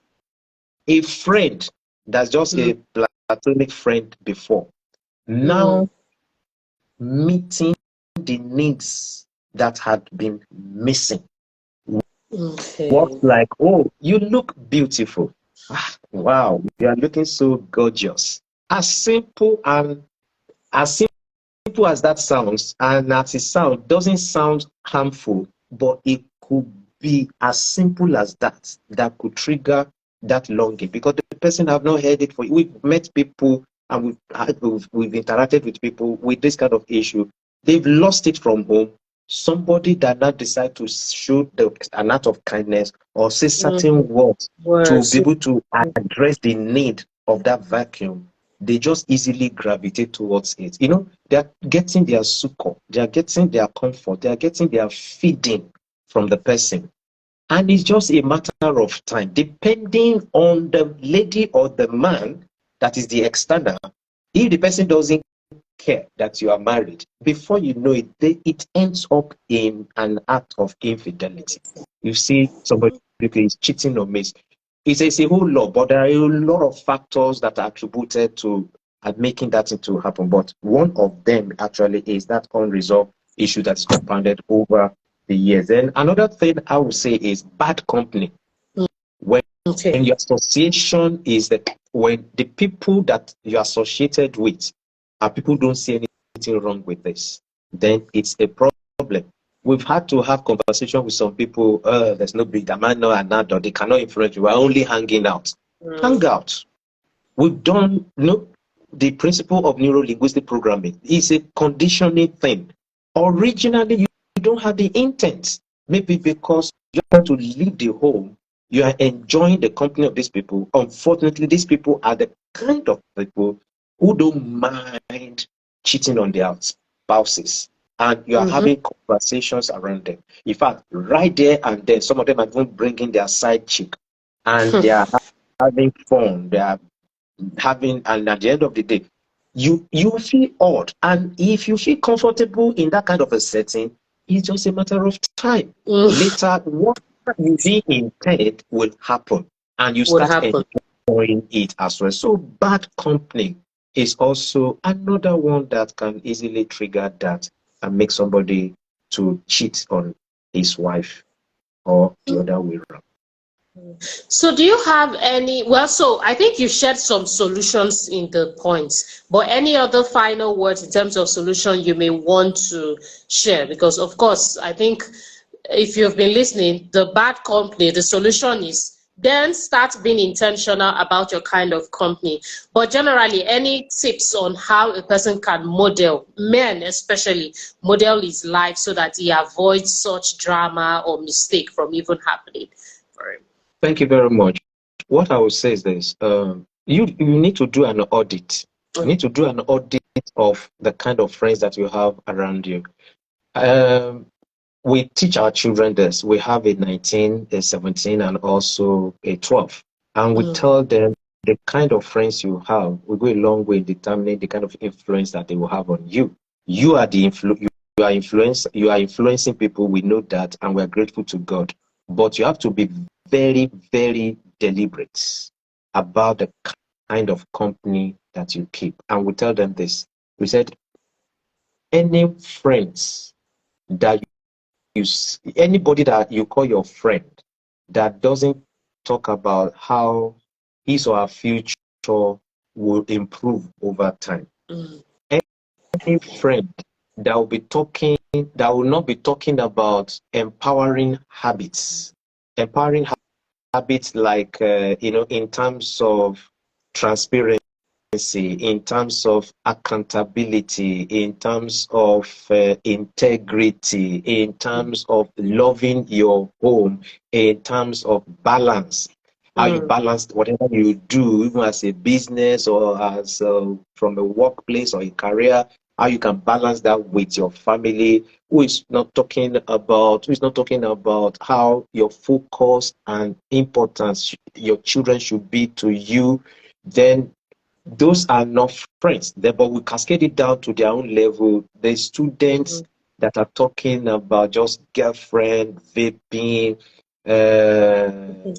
a friend that's just a platonic friend before, now meeting the needs that had been missing. What's like, oh, you look beautiful. Wow, you are looking so gorgeous. As simple as that sounds, and as it sounds, doesn't sound harmful, but it could be as simple as that could trigger that longing, because the person have not heard it for. We've met people and we've interacted with people with this kind of issue. They've lost it from home. Somebody that not decide to show an act of kindness or say certain words to be able to address the need of that vacuum, they just easily gravitate towards it. You know, they're getting their succor, they're getting their comfort, they're getting their feeding from the person. And it's just a matter of time, depending on the lady or the man that is the external. If the person doesn't care that you are married, before you know it, it ends up in an act of infidelity. You see somebody is cheating on me. It's a whole lot, but there are a lot of factors that are attributed to making that thing to happen. But one of them actually is that unresolved issue that's compounded over the years. And another thing I would say is bad company. When your association is when the people that you're associated with and people don't see anything wrong with this, then it's a problem. We've had to have conversation with some people. There's no big demand, no another. They cannot influence you. We're only hanging out. Hang out. We've done, the principle of neuro-linguistic programming is a conditioning thing. Originally, you don't have the intent. Maybe because you want to leave the home, you are enjoying the company of these people. Unfortunately, these people are the kind of people who don't mind cheating on their spouses. And you are having conversations around them. In fact, right there and then, some of them are even bringing their side chick. And they are having fun. They are having, and at the end of the day, you feel odd. And if you feel comfortable in that kind of a setting, it's just a matter of time. Later, what you see intent will happen. And you start enjoying it as well. So bad company is also another one that can easily trigger that and make somebody to cheat on his wife or the other way around. So do you have any, so I think you shared some solutions in the points, but any other final words in terms of solution you may want to share? Because of course, I think if you've been listening, the bad company, the solution is then start being intentional about your kind of company. But generally, any tips on how a person can model, men especially, model his life so that he avoids such drama or mistake from even happening for him? Thank you very much. What I would say is this. You need to do an audit. You need to do an audit of the kind of friends that you have around you. We teach our children this. We have a 19, a 17, and also a 12. And we tell them the kind of friends you have will go a long way in determining the kind of influence that they will have on you. You are the you are influencing people. We know that, and we're grateful to God. But you have to be very, very deliberate about the kind of company that you keep. And we tell them this. We said, any friends that anybody that you call your friend that doesn't talk about how his or her future will improve over time. Any friend that will not be talking about empowering habits. Empowering habits like, in terms of transparency, in terms of accountability, in terms of integrity, in terms of loving your home, in terms of balance. How you balance whatever you do, even as a business or as from a workplace or a career, how you can balance that with your family, who is not talking about how your focus and importance your children should be to you. Then those are not friends. But we cascade it down to their own level. The students that are talking about just girlfriend, vaping,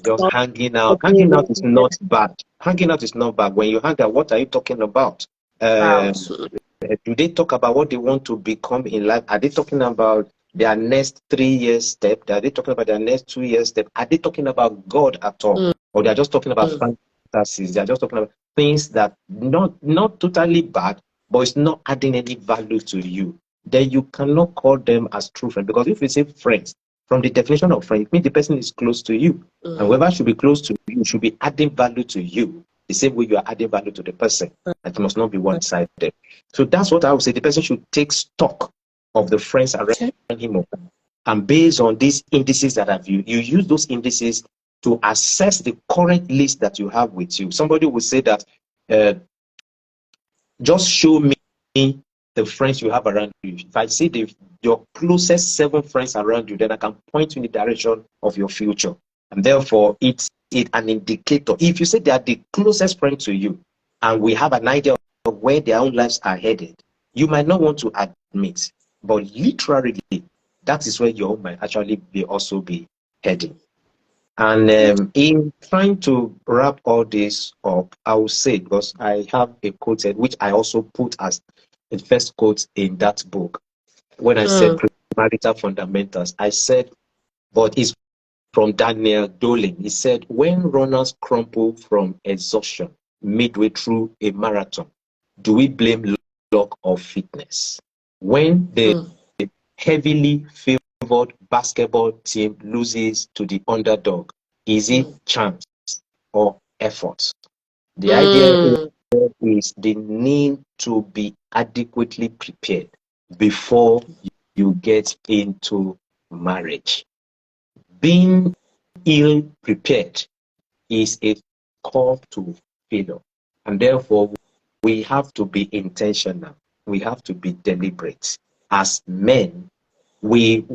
just hanging out. Hanging out is not bad. Hanging out is not bad. When you hang out, what are you talking about? Do they talk about what they want to become in life? Are they talking about their next 3 years step? Are they talking about their next 2 years step? Are they talking about God at all? Or they're just talking about fantasies? They're just talking about things that not totally bad, but it's not adding any value to you. Then you cannot call them as true friends. Because if we say friends, from the definition of friend, it means the person is close to you. And whoever should be close to you should be adding value to you the same way you are adding value to the person. It must not be one-sided. So that's what I would say. The person should take stock of the friends around him. And based on these indices that have you use those indices to assess the current list that you have with you. Somebody will say that, just show me the friends you have around you. If I see your closest 7 friends around you, then I can point you in the direction of your future. And therefore, it's an indicator. If you say they are the closest friend to you, and we have an idea of where their own lives are headed, you might not want to admit, but literally, that is where your own might actually also be heading. And in trying to wrap all this up, I will say, because I have a quote which I also put as the first quote in that book. When I said premarital fundamentals, I said, but it's from Daniel Dolan. He said, when runners crumple from exhaustion midway through a marathon, do we blame luck or fitness? When the heavily favored basketball team loses to the underdog, is it chance or effort? The idea is the need to be adequately prepared before you get into marriage. Being ill prepared is a call to failure, and therefore we have to be intentional. We have to be deliberate. As men, we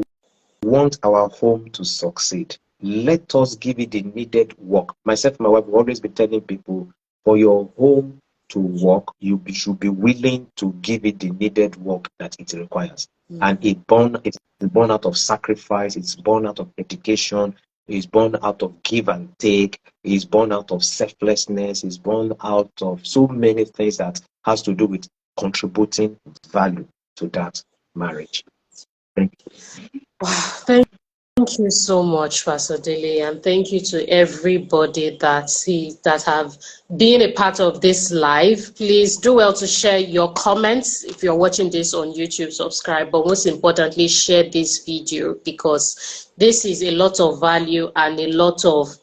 want our home to succeed. Let us give it the needed work. Myself and my wife will always be telling people, for your home to work, should be willing to give it the needed work that it requires. And it's born out of sacrifice, it's born out of dedication, it's born out of give and take, it's born out of selflessness, it's born out of so many things that has to do with contributing value to that marriage. Thank you. Wow, thank you so much, Pastor Dele, and thank you to everybody that have been a part of this live. Please do well to share your comments. If you're watching this on YouTube, subscribe, but most importantly, share this video, because this is a lot of value and a lot of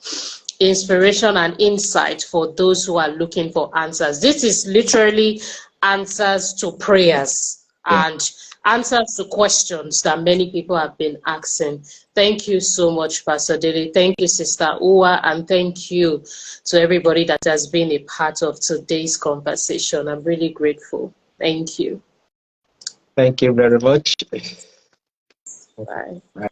inspiration and insight for those who are looking for answers. This is literally answers to prayers and answers to questions that many people have been asking. Thank you so much, Pastor Dele. Thank you, Sister Uwa, and thank you to everybody that has been a part of today's conversation. I'm really grateful. Thank you. Thank you very much. Bye. Bye.